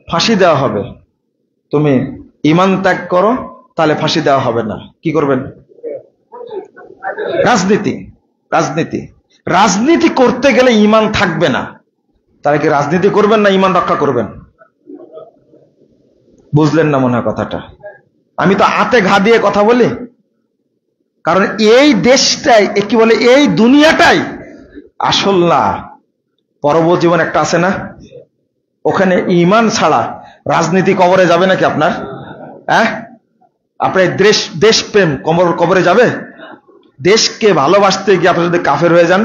ফাঁসি দেওয়া হবে, তুমি ঈমান ত্যাগ করো, তাহলে ফাঁসি দেওয়া হবে না, কি করবেন? রাজনীতি। রাজনীতি রাজনীতি করতে গেলে ঈমান থাকবে না, তাহলে কি রাজনীতি করবেন না ঈমান রক্ষা করবেন? বুঝলেন না মনে হয় কথাটা? আমি তো আতে ঘা দিয়ে কথা বলি, কারণ এই দেশটাই কি বলে, এই দুনিয়াটাই আসল না, পরবর্তী জীবন একটা আছে না, ওখানে ঈমান ছাড়া রাজনীতি কবরে যাবে নাকি আপনার? হ্যাঁ, আপনার দেশপ্রেম কবরে যাবে? দেশকে ভালোবাসতে গিয়ে আপনি যদি কাফের হয়ে যান।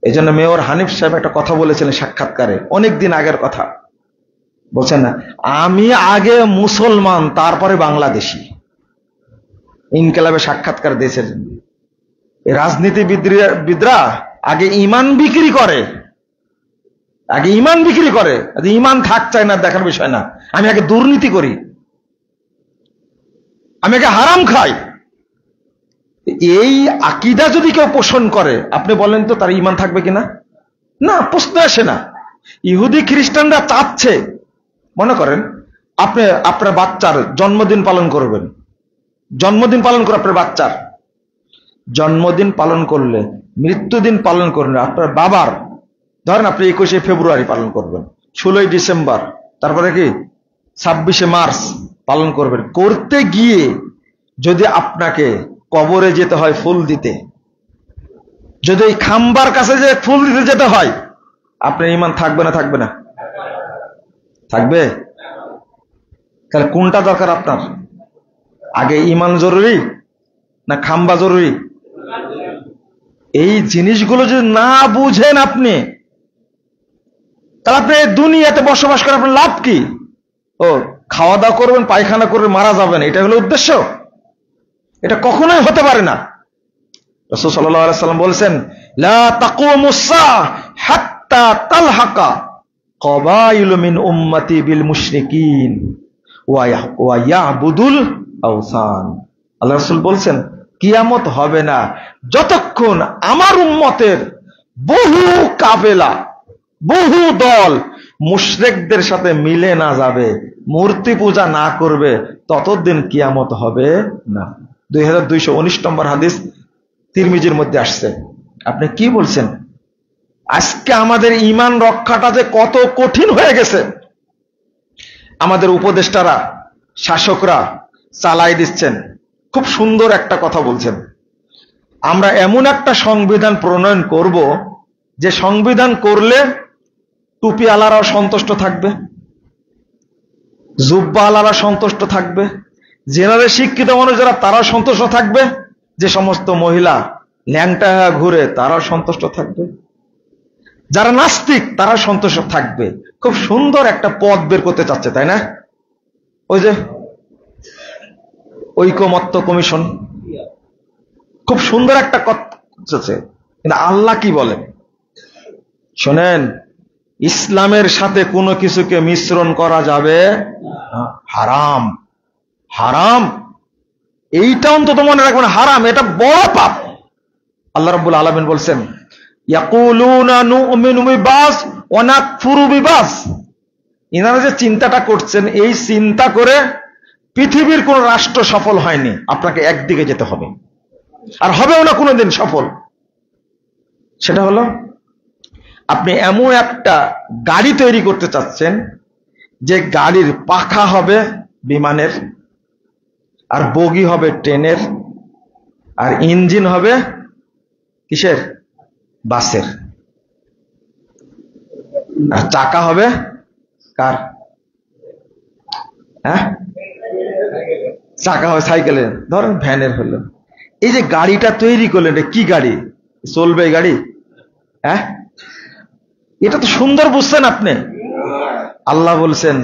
এই জন্য মেয়র হানিফ সাহেব একটা কথা বলেছিলেন সাক্ষাৎকারে, অনেকদিন আগের কথা, বলছেন না, আমি আগে মুসলমান তারপরে বাংলাদেশি। ইনকিলাবে সাক্ষাৎকার দিয়েছেন। রাজনীতিবিদরা আগে ঈমান বিক্রি করে, আগে ঈমান বিক্রি করে, ঈমান থাক চায় না দেখার বিষয় না, আমি আগে দুর্নীতি করি, আমি আগে হারাম খাই। এই আকীদা যদি কেউ পোষণ করে, আপনি বলেন তো তার ঈমান থাকবে কিনা? না, প্রশ্ন আসে না। ইহুদি খ্রিস্টানরা চাচ্ছে, মনে করেন আপনি আপনার বাচ্চার জন্মদিন পালন করবেন, জন্মদিন পালন করে আপনার বাচ্চার জন্মদিন পালন করলে, মৃত্যুদিন পালন করলে, আপনার বাবার ধরেন আপনি 21শে ফেব্রুয়ারি পালন করবেন, 16ই ডিসেম্বর, তারপরে কি 26শে মার্চ পালন করবেন। করতে গিয়ে যদি আপনাকে কবরে যেতে হয় ফুল দিতে, যদি এই খাম্বার কাছে যে ফুল দিতে যেতে হয়, আপনার ঈমান থাকবে না? থাকবে না? থাকবে। তাহলে কোনটা দরকার আপনার? আগে ঈমান জরুরি না খাম্বা জরুরি? এই জিনিসগুলো যদি না বুঝেন আপনি, তাহলে আপনি দুনিয়াতে বসবাস করে আপনার লাভ কি? ও খাওয়া দাওয়া করবেন, পায়খানা করবেন, মারা যাবেন, এটা হলো উদ্দেশ্য? এটা কখনোই হতে পারে না। রাসূল সাল্লাল্লাহু আলাইহি ওয়াসাল্লাম বলেছেন, লা তাকুমুস সাআহ হাত্তা তালহাকা কবাইলু মিন উম্মতি বিল মুশরিকিন ওয়া ইয়াবুদুল আওসান। আল্লাহ রাসূল বলছেন কিয়ামত হবে না যতক্ষণ আমার উম্মতের বহু কাফেলা, বহু দল মুশরিকদের সাথে মিলে না যাবে, মূর্তি পূজা না করবে, ততদিন কিয়ামত হবে না। 2219 নম্বর হাদিস তিরমিজির মধ্যে আসছে। আপনি কি বলছেন? আজকে আমাদের ঈমান রক্ষাটা যে কত কঠিন হয়ে গেছে, আমাদের উপদেষ্টারা, শাসকরা চালাই দিচ্ছেন। খুব সুন্দর একটা কথা বলছেন, আমরা এমন একটা সংবিধান প্রণয়ন করব যে সংবিধান করলে টুপি আলারাও সন্তুষ্ট থাকবে, জুব্বা আলারা সন্তুষ্ট থাকবে, জেনারেল শিক্ষিত মানুষ যারা তারাও সন্তুষ্ট থাকবে, যে সমস্ত মহিলা ল্যাংটা ঘুরে তারাও সন্তুষ্ট থাকবে, যারা নাস্তিক তারা সন্তুষ্ট থাকবে। খুব সুন্দর একটা পথ বের করতে চাচ্ছে, তাই না? ওই যে ঐকমত্য কমিশন, খুব সুন্দর একটা কথা। কিন্তু আল্লাহ কি বলেন শোনেন, ইসলামের সাথে কোনো কিছুকে মিশ্রণ করা যাবে হারাম। হারাম এইটা অন্তত মনে রাখবেন, হারাম এটা বড় পাপ। আল্লাহ রাব্বুল আলামিন বলছেন ইয়াকুলুনা নুমিনু বিবাস ওয়া নাকফুরু বিবাস। ইনারা যে চিন্তাটা করছেন, এই চিন্তা করে পৃথিবীর কোন রাষ্ট্র সফল হয়নি। আপনাকে একদিকে যেতে হবে, আর হবেও না কোনোদিন সফল। সেটা হলো আপনি এমন একটা গাড়ি তৈরি করতে চাচ্ছেন যে গাড়ির পাখা হবে বিমানের, আর বগি হবে ট্রেনের, আর ইঞ্জিন হবে কিসের? বাসের, আর চাকা হবে কার? হ্যাঁ, চাকা হবে সাইকেলের, ধরেন ভ্যানের হলো। এই যে গাড়িটা তৈরি করলেন, কি গাড়ি চলবে? এই গাড়ি, হ্যাঁ, এটা তো সুন্দর বুঝছেন আপনি। আল্লাহ বলছেন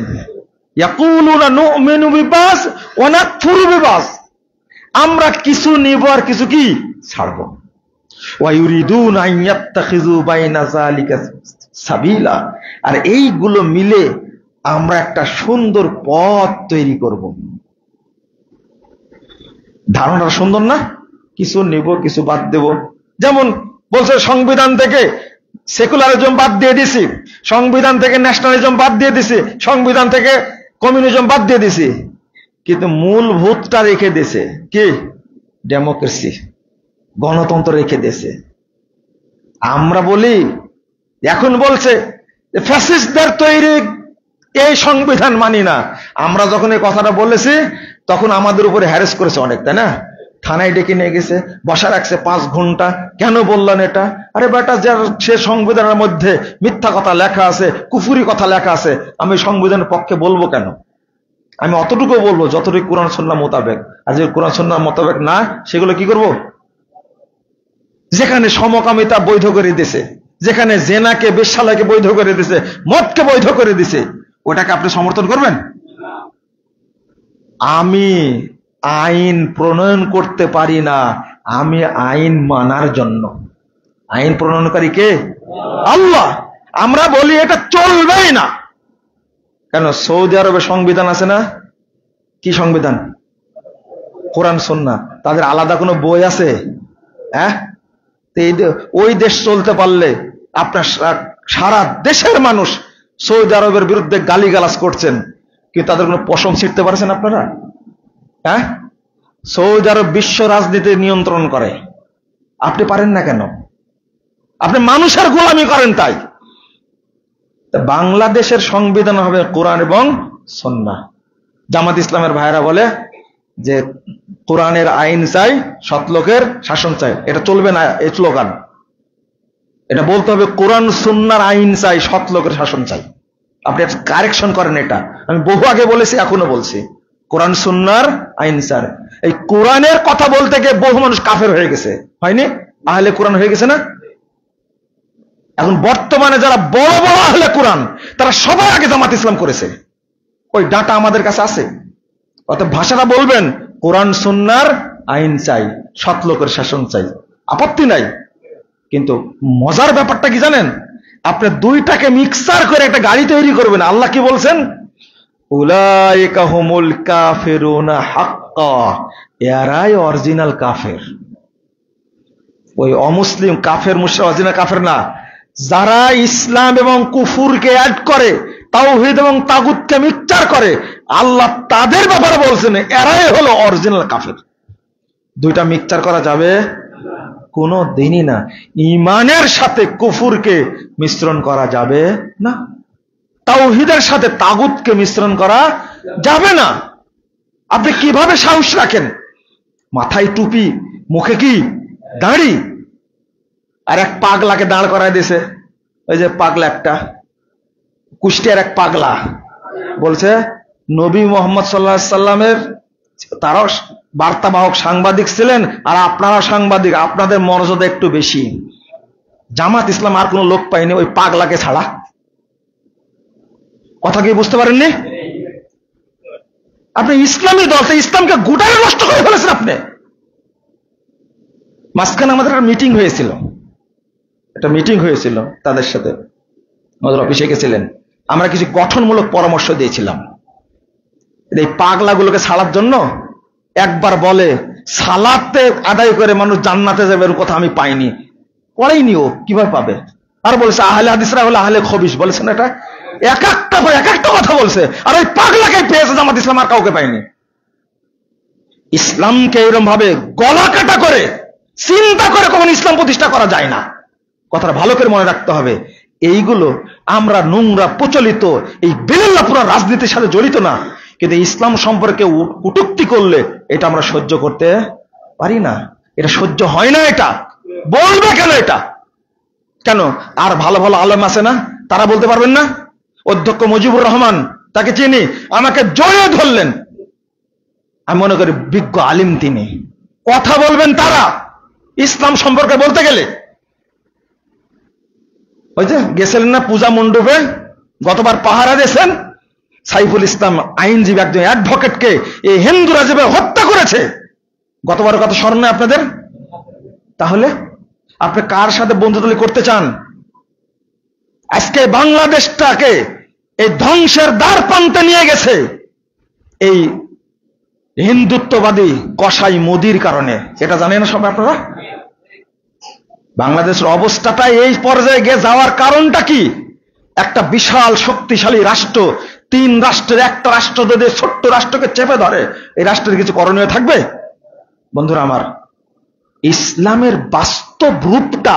ইয়াকুলুনা নুমিনু বিবাস ওয়া নাকফুরু বিবাস, আমরা কিছু নিব আর কিছু কি ছাড়বো। ওয়া ইউরিদুনা আন ইয়াত্তাখিযু বাইনা যালিকা সাবিলা, আর এইগুলো মিলে আমরা একটা সুন্দর পথ তৈরি করব। ধারণাটা সুন্দর না? কিছু নিব কিছু বাদ দেব। যেমন বলছে সংবিধান থেকে সেকুলারিজম বাদ দিয়ে দিছি, সংবিধান থেকে ন্যাশনালিজম বাদ দিয়ে দিছি, সংবিধান থেকে কমিউনিজম বাদ দিয়ে দিছি, কিন্তু মূলভূতটা রেখে দিয়েছে কি? ডেমোক্রেসি, গণতন্ত্র রেখে দিয়েছে। আমরা বলি, এখন বলছে ফ্যাসিস্টদের তৈরি এই সংবিধান মানি না। আমরা যখন এই কথাটা বলেছি তখন আমাদের উপরে হ্যারেস করেছে অনেক, তাই না? থানায় ডেকে নিয়ে গেছে, বসা রাখছে 5 ঘন্টা। কেন বললেন এটা? আরে বেটা, সে সংবিধানের মধ্যে মিথ্যা কথা লেখা আছে, কুফুরি কথা লেখা আছে, আমি সংবিধানের পক্ষে বলবো কেন? আমি অতটুকু বলবো যতটুকু কোরআন সুন্নাহ মোতাবেক। আর যে কোরআন সুন্নাহ মোতাবেক না, সেগুলো কি করব? যেখানে সমকামিতা বৈধ করে দিছে, যেখানে জেনাকে, বেশ্যালয়কে বৈধ করে দিছে, মদকে বৈধ করে দিছে, ওটাকে আপনি সমর্থন করবেন? আমি আইন প্রণয়ন করতে পারি না, আমি আইন মানার জন্য। আইন প্রণয়নকারী কে? আল্লাহ। আমরা বলি এটা চলবেই না। কেন? সৌদি আরবে সংবিধান আছে না? কি সংবিধান? কোরআন সুন্নাহ। তাদের আলাদা কোনো বই আছে? হ্যাঁ, ওই দেশ চলতে পারলে আপনার সারা দেশের মানুষ সৌদি আরবের বিরুদ্ধে গালিগালাজ করছেন, কিন্তু তাদের কোনো পশম ছিঁড়তে পারছেন আপনারা? হ্যাঁ, সৌদি আরব বিশ্ব রাজনীতি নিয়ন্ত্রণ করে, আপনি পারেন না কেন? আপনি মানুষের গোলামি করেন। তাই বাংলাদেশের সংবিধান হবে কোরআন এবং সুন্নাহ। জামাত ইসলামের ভাইরা বলে যে কোরআনের আইন চাই, সৎ লোকের শাসন চাই। এটা চলবে না এই স্লোগান। এটা বলতে হবে কোরআন সুন্নাহর আইন চাই, সৎ লোকের শাসন চাই। আপনি কারেকশন করেন। এটা আমি বহু আগে বলেছি, এখনো বলছি, কোরআন সুন্নাহর আইন চাই। এই কোরআনের কথা বলতে গিয়ে বহু মানুষ কাফের হয়ে গেছে, হয়নি? আহলে কোরআন হয়ে গেছে না? এখন বর্তমানে যারা বড় বড় আহলে কোরআন, তারা সবার আগে জামাত ইসলাম করেছে। ওই ডাটা আমাদের কাছে আছে। অর্থাৎ ভাষাটা বলবেন কোরআন সুন্নাহর আইন চাই, সৎ লোকের শাসন চাই, আপত্তি নাই। কিন্তু মজার ব্যাপারটা কি জানেন? আপনি দুইটাকে মিক্সার করে একটা গাড়ি তৈরি করবেন। আল্লাহ কি বলছেন? উলাইকা হুমুল কাফিরুনা হাক্কা, এরাই অরিজিনাল কাফের। ওই অমুসলিম কাফের মুশরিক অরিজিনাল কাফের না। যারা ইসলাম এবং কুফুরকে অ্যাড করে, তাওহীদ এবং তাগুতকে মিক্সচার করে, আল্লাহ তাদের ব্যাপারে বলছেন এরাই হলো অরিজিনাল কাফের। দুইটা মিক্সচার করা যাবে কোনো দিনই না। ঈমানের সাথে কুফুরকে মিশ্রণ করা যাবে না, তাওহীদের সাথে তাগুতকে মিশ্রণ করা যাবে না। আপনি কিভাবে সাহস রাখেন? মাথায় টুপি, মুখে কি দাড়ি, আর এক পাগলাকে দাঁড় করায় দিয়েছে। ওই যে পাগলা, একটা কুষ্টিয়ার এক পাগলা বলছে নবী মোহাম্মদ সাল্লাল্লাহু আলাইহি সাল্লামের, তারাও বার্তাবাহক সাংবাদিক ছিলেন, আর আপনারা সাংবাদিক, আপনাদের মর্যাদা একটু বেশি। জামাত ইসলাম আর কোন লোক পাইনি ওই পাগলাকে ছাড়া। কথা কি বুঝতে পারেননি? আপনি ইসলামী দল, ইসলামকে গোটাই নষ্ট করে ফেলেছেন আপনি। মাঝখানে আমাদের একটা মিটিং হয়েছিল, তাদের সাথে আমাদের অফিসে গেছিলেন। আমরা কিছু গঠনমূলক পরামর্শ দিয়েছিলাম এই পাগলাগুলোকে ছাড়ার জন্য। একবার বলে সালাতে আদায় করে মানুষ জান্নাতে যাবে, এর কথা আমি পাইনি, পড়াইনি, ও কিভাবে পাবে? আর বলেছে আহলে হাদিসরা হলো আহলে খবিস, বলেছেন এটা এক একটা কথা বলছে। আর ওই পাগলাকে পেয়েছে জামাত ইসলাম, আর কাউকে পাইনি। ইসলামকে এরকম ভাবে গলা কাটা করে চিন্তা করে কখনো ইসলাম প্রতিষ্ঠা করা যায় না। কথাটা ভালো করে মনে রাখতে হবে। এইগুলো আমরা নোংরা প্রচলিত এই বেলেল্লাপুরা রাজনীতির সাথে জড়িত না, কিন্তু ইসলাম সম্পর্কে কটূক্তি করলে এটা আমরা সহ্য করতে পারি না। এটা সহ্য হয় না। এটা বলবে কেন? এটা কেন? আর ভালো ভালো আলেম আছে না, তারা বলতে পারবেন না? অধ্যক্ষ মুজিবুর রহমান, তাকে চিনি, আমাকে জড়িয়ে ধরলেন। আমি মনে করি বিজ্ঞ আলিম তিনি, কথা বলবেন তারা ইসলাম সম্পর্কে বলতে গেলে। ওই যে গেছিলেন না পূজা মণ্ডপে, গতবার পাহারা দিয়েছেন, সাইফুল ইসলাম আইনজীবী একজন অ্যাডভোকেটকে এই হিন্দুরা যেভাবে হত্যা করেছে, গতবার কথা স্মরণ নেই আপনাদের? তাহলে আপনি কার সাথে বন্ধুদলি করতে চান? আজকে বাংলাদেশটাকে এই ধ্বংসের দ্বার প্রান্তে নিয়ে গেছে এই হিন্দুত্ববাদী কসাই মোদির কারণে। এটা জানেন না সবাই আপনারা? বাংলাদেশের অবস্থাটা এই পর্যায়ে গিয়ে যাওয়ার কারণটা কি? একটা বিশাল শক্তিশালী রাষ্ট্র, তিন রাষ্ট্রের একটা রাষ্ট্র যদি ছোট্ট রাষ্ট্রকে চেপে ধরে, এই রাষ্ট্রের কিছু করণীয় থাকবে? বন্ধুরা আমার, ইসলামের বাস্তব রূপটা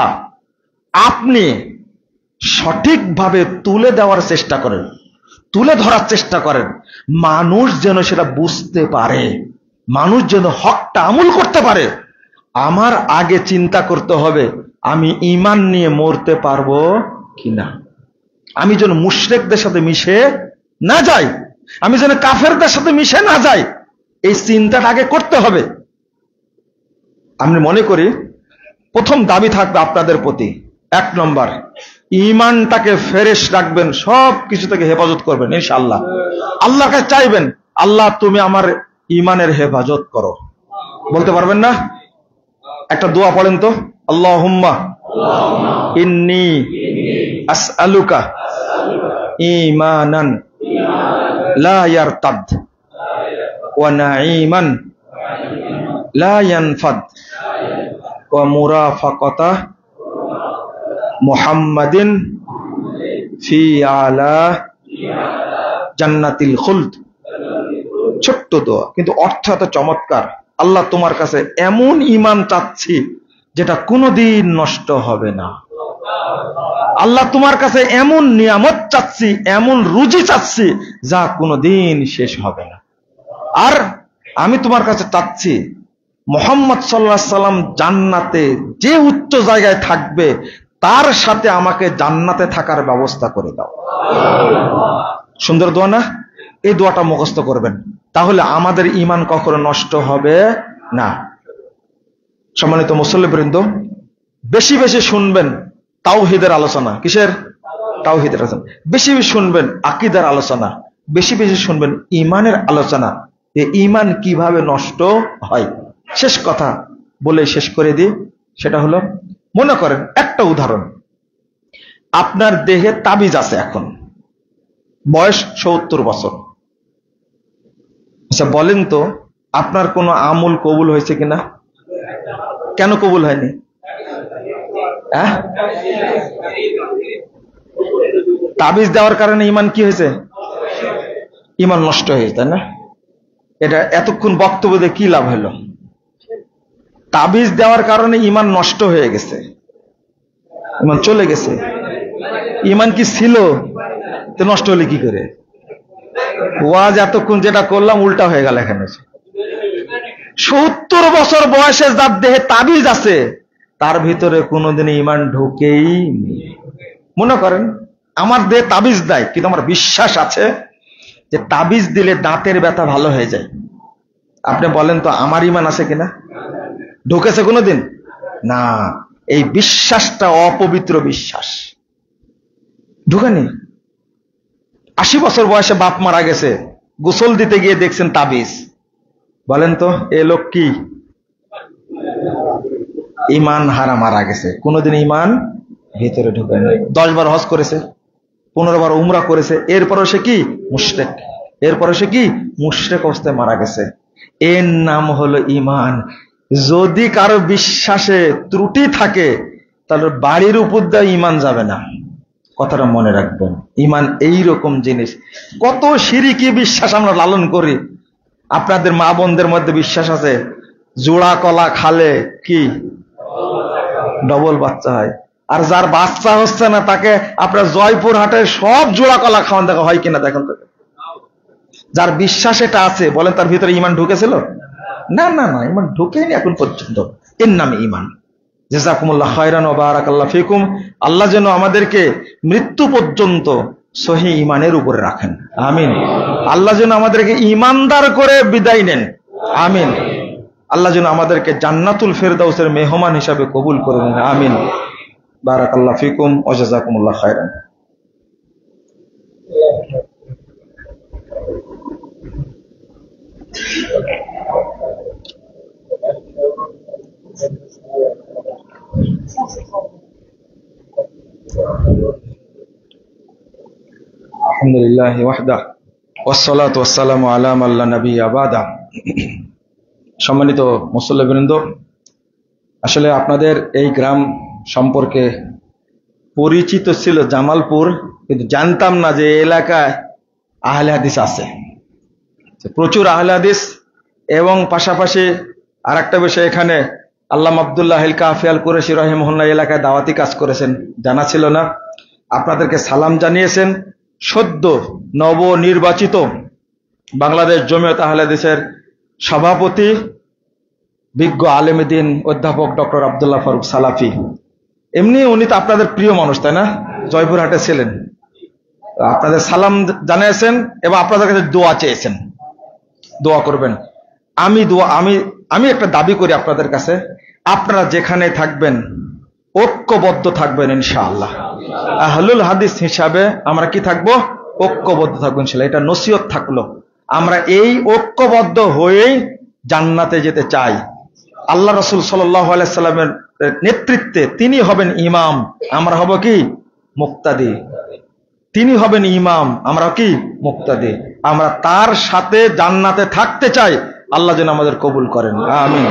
আপনি সঠিকভাবে তুলে দেওয়ার চেষ্টা করেন, তুলে ধরার চেষ্টা করেন, মানুষ যেন সেটা বুঝতে পারে, মানুষ যেন হকটা আমল করতে পারে। আমার আগে চিন্তা করতে হবে আমি ঈমান নিয়ে মরতে পারবো কিনা, আমি যেন মুশরিকদের সাথে মিশে না যাই, আমি যেন কাফেরদের সাথে মিশে না যাই, এই চিন্তাটা আগে করতে হবে। আমি মনে করি প্রথম দাবি থাকবে আপনাদের প্রতি, 1 নম্বর, ঈমানটাকে ফ্রেশ রাখবেন, সব কিছু থেকে হেফাজত করবেন ইনশাআল্লাহ। আল্লাহর কাছে চাইবেন, আল্লাহ তুমি আমার ঈমানের হেফাজত করো। বলতে পারবেন না? একটা দোয়া পড়েন তো, আল্লাহুম্মা ইন্নী আসআলুকা ঈমানান লা ইয়ারতাদ ওয়া নাঈমান লা ইয়ানফাদ ওয়া মুরাফাকাতা মুহাম্মাদিন ফি আলা জান্নাতিল খুলদ। ছোট্ট দোয়া, কিন্তু অর্থ এত চমৎকার। আল্লাহ তোমার কাছে এমন ঈমান চাচ্ছি যেটা কোনোদিন নষ্ট হবে না। আল্লাহ তোমার কাছে এমন নিয়ামত চাচ্ছি, এমন রুজি চাচ্ছি যা কোনোদিন শেষ হবে না। আর আমি তোমার কাছে চাচ্ছি মুহাম্মদ সাল্লাল্লাহু আলাইহি সাল্লাম জান্নাতে যে উচ্চ জায়গায় থাকবে তার সাথে আমাকে জান্নাতে থাকার ব্যবস্থা করে দাও। সুন্দর দোয়া না? এই দোয়াটা মুখস্থ করবেন, তাহলে আমাদের ঈমান কখনো নষ্ট হবে না। সম্মানিত মুসল্লিবৃন্দ, বেশি বেশি শুনবেন তাওহীদের আলোচনা। কিসের? তাওহীদের আলোচনা। বেশি বেশি শুনবেন আকীদার আলোচনা, বেশি বেশি শুনবেন ঈমানের আলোচনা, যে ঈমান কিভাবে নষ্ট হয়। শেষ কথা বলে শেষ করে দিই, সেটা হলো, মনে করেন একটা উদাহরণ, আপনার দেহে তাবিজ আছে, এখন বয়স 70 বছর। আচ্ছা বলেন তো, আপনার কোনো আমল কবুল হয়েছে কিনা? কেন কবুল হয়নি? তাবিজ দেওয়ার কারণে ইমান কি হয়েছে? ইমান নষ্ট হয়েছে, তাই না? এটা এতক্ষণ বক্তব্য দিয়ে কি লাভ হলো? তাবিজ দেওয়ার কারণে ইমান নষ্ট হয়ে গেছে, ইমান চলে গেছে। ইমান কি ছিল? তো নষ্ট হলে কি করে? ওয়াজ এতক্ষণ যেটা করলাম উল্টা হয়ে গেল এখানে। 70 বছর বয়সে যার দেহে তাবিজ আছে তার ভিতরে কোনোদিন ইমান ঢোকেই নেই। মনে করেন আমার দেহে তাবিজ দেয়, কিন্তু আমার বিশ্বাস আছে যে তাবিজ দিলে দাঁতের ব্যথা ভালো হয়ে যায়। আপনি বলেন তো আমার ইমান আছে কিনা? ঢুকেছে কোনোদিন? না, এই বিশ্বাসটা অপবিত্র বিশ্বাস, ঢুকেনি। 80 বছর বয়সে বাপ মারা গেছে, গোসল দিতে গিয়ে দেখছেন তাবিজ। বলেন তো এ লোক কি ইমান হারা মারা গেছে, কোনোদিন ইমান ভিতরে ঢুকে নাই। 10 বার হজ করেছে, 15 বার উমরা করেছে, এরপরও সে কি মুশরিক, এরপরে সে কি মুশরিক অবস্থায় মারা গেছে। এর নাম হলো ইমান। যদি কারো বিশ্বাসে ত্রুটি থাকে তাহলে বাড়ির উপর দিয়ে ইমান যাবে না, কথাটা মনে রাখবেন। ইমান এই রকম জিনিস। কত শিরকি বিশ্বাস আমরা লালন করি। আপনাদের মা বোনদের মধ্যে বিশ্বাস আছে জোড়া কলা খালে কি ডবল বাচ্চা হয়, আর যার বাচ্চা হচ্ছে না তাকে আপনার জয়পুর হাটে সব জোড়া কলা খাওয়ান দেখা হয় কিনা দেখেন তো। যার বিশ্বাস এটা আছে, বলেন তার ভিতরে ইমান ঢুকেছিল? না না না, ইমান ঢুকেনি এখন পর্যন্ত। এর নামে ইমান। জাযাকুমুল্লাহ খায়রান ওয়া বারাকাল্লাহু ফিকুম। আল্লাহ যেন আমাদেরকে মৃত্যু পর্যন্ত সহি ইমানের উপরে রাখেন, আমিন। আল্লাহ যেন আমাদেরকে ইমানদার করে বিদায় নেন, আমিন। আল্লাহ যেন আমাদেরকে জান্নাতুল ফেরদাউসের মেহমান হিসাবে কবুল করে নেন, আমিন। বারাকাল্লাহু ফিকুম ওয়া জাযাকুমুল্লাহ খায়রান। আলহামদুলিল্লাহি ওয়াহদা ওয়াসসালাতু ওয়াসসালামু আলা মান লা নাবিয়্যা বাদা। সম্মানিত মুসল্লিবৃন্দ, আসলে আপনাদের এই গ্রাম সম্পর্কে পরিচিত ছিল জামালপুর, কিন্তু জানতাম না যে এই এলাকায় আহলে হাদিস আছে, প্রচুর আহলে হাদিস। এবং পাশাপাশি আরেকটা বিষয়, এখানে আল্লামা আব্দুল্লাহ আল কাফি আল কুরাইশি রাহিমাহুল্লাহ এলাকায় দাওয়াতি কাজ করেছেন, জানা ছিল না। আপনাদেরকে সালাম জানিয়েছেন সদ্য নবনির্বাচিত বাংলাদেশ জমিয়ত আহলে হাদিসের সভাপতি বিজ্ঞ আলেমে দ্বীন অধ্যাপক ডক্টর আব্দুল্লাহ ফারুক সালাফি। এমনি উনি তো আপনাদের প্রিয় মানুষ, তাই না? জয়পুরহাটে ছিলেন, আপনাদের সালাম জানিয়েছেন এবং আপনাদের কাছে দোয়া চেয়েছেন, দোয়া করবেন। আমি একটা দাবি করি আপনাদের কাছে, আপনারা যেখানে থাকবেন ঐক্যবদ্ধ থাকবেন ইনশাআল্লাহ। আহলুল হাদিস হিসাবে আমরা কি থাকবো? ঐক্যবদ্ধ থাকবো ইনশাআল্লাহ। এটা নসিহত থাকলো। আমরা এই ঐক্যবদ্ধ হয়েই জান্নাতে যেতে চাই। আল্লাহ রাসূল সাল্লাল্লাহু আলাইহি সাল্লামের নেতৃত্বে তিনি হবেন ইমাম, আমরা হব কি মুক্তাদি। তিনি হবেন ইমাম, আমরা কি মুক্তাদি। আমরা তার সাথে জান্নাতে থাকতে চাই। আল্লাহ যেন আমাদের কবুল করেন, আমিন।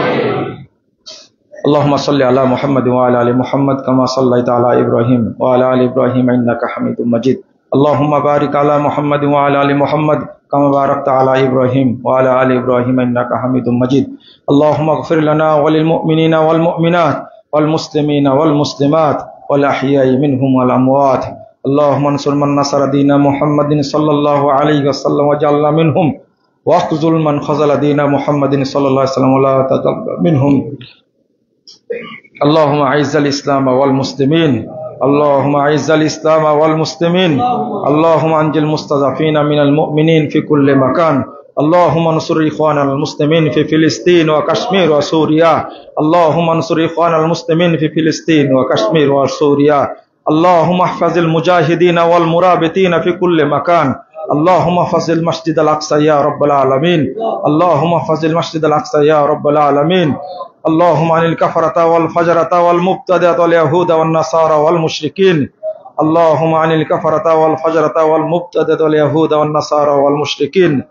আল্লাহুম্মা সাল্লি আলা মুহাম্মাদ ওয়া আলা আলি মুহাম্মাদ কামা সাল্লাইতা আলা ইব্রাহিম ওয়া আলা আলি ইব্রাহিম ইন্নাকা হামিদুম মাজিদ। আল্লাহুম্মা বারিক আলা মুহাম্মাদ ওয়া আলা আলি মুহাম্মাদ কামা বারাকতা আলা ইব্রাহিম ওয়া আলা আলি ইব্রাহিম ইন্নাকা হামিদুম মাজিদ। আল্লাহুম্মা ইগফির লানা ওয়া লিল মুমিনিনা ওয়াল মুমিনাত ওয়াল মুসলিমিনা ওয়াল মুসলিমাত ওয়াল আহইয়াই মিনহুম ওয়াল আমওয়াত। আল্লাহুম্মা আনসুর মান নাসারা দীনা মুহাম্মাদিন সাল্লাল্লাহু আলাইহি ওয়াসাল্লাম ওয়াজআলনা মিনহুম ওয়াখযুল মান খাযালা দীনা মুহাম্মাদিন সাল্লাল্লাহু আলাইহি ওয়াসাল্লাম ওয়া লা তাতাব্বা মিনহুম। اللهم اعز الاسلام والمسلمين، اللهم اعز الاسلام والمسلمين، اللهم انجِ المستضعفين من المؤمنين في كل مكان، اللهم انصر اخواننا المسلمين في فلسطين وكشمير وسوريا، اللهم انصر اخواننا المسلمين في فلسطين وكشمير وسوريا، اللهم احفظ المجاهدين والمرابطين في كل مكان، اللهم احفظ المسجد الاقصى يا رب العالمين، اللهم احفظ المسجد الاقصى يا رب العالمين، اللهم عن الكفرة والفجرة والمبتدعة واليهود والنصارى والمشركين، اللهم عن الكفرة والفجرة والمبتدة واليهود والنصارى والمشركين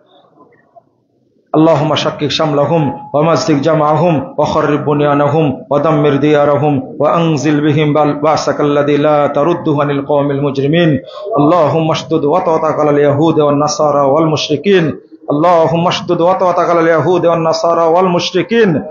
اللهم شكك شملهم ومزق جمعهم وخرب بنيانهم ودمر ديارهم وأنزل بهم بأسك الذي لا ترده عن القوم المجرمين اللهم اشدد وطأتك على اليهود والنصارى والمشركين اللهم اشدد وطأتك على اليهود والنصارى والمشركين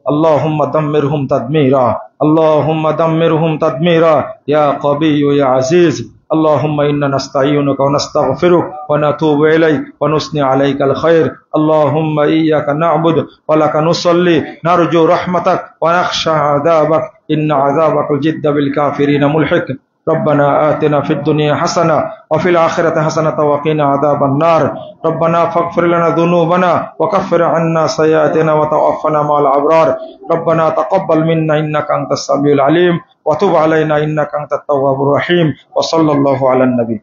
اللهم دمرهم تدميرا اللهم دمرهم تدميرا يا قوي يا عزيز اللهم إنا نستعينك ونستغفرك ونتوب إليك ونثني عليك الخير اللهم إياك نعبد ولك نصلي نرجو رحمتك ونخشى عذابك إن عذابك الجد بالكافرين ملحق ربنا آتنا في الدنيا حسنة وفي الآخرة حسنة وقنا عذاب النار ربنا فاغفر لنا ذنوبنا وكفر عنا سيئاتنا وتوفنا مع الأبرار ربنا تقبل منا إنك أنت السميع العليم وتب علينا إنك أنت التواب الرحيم وصلى الله على النبي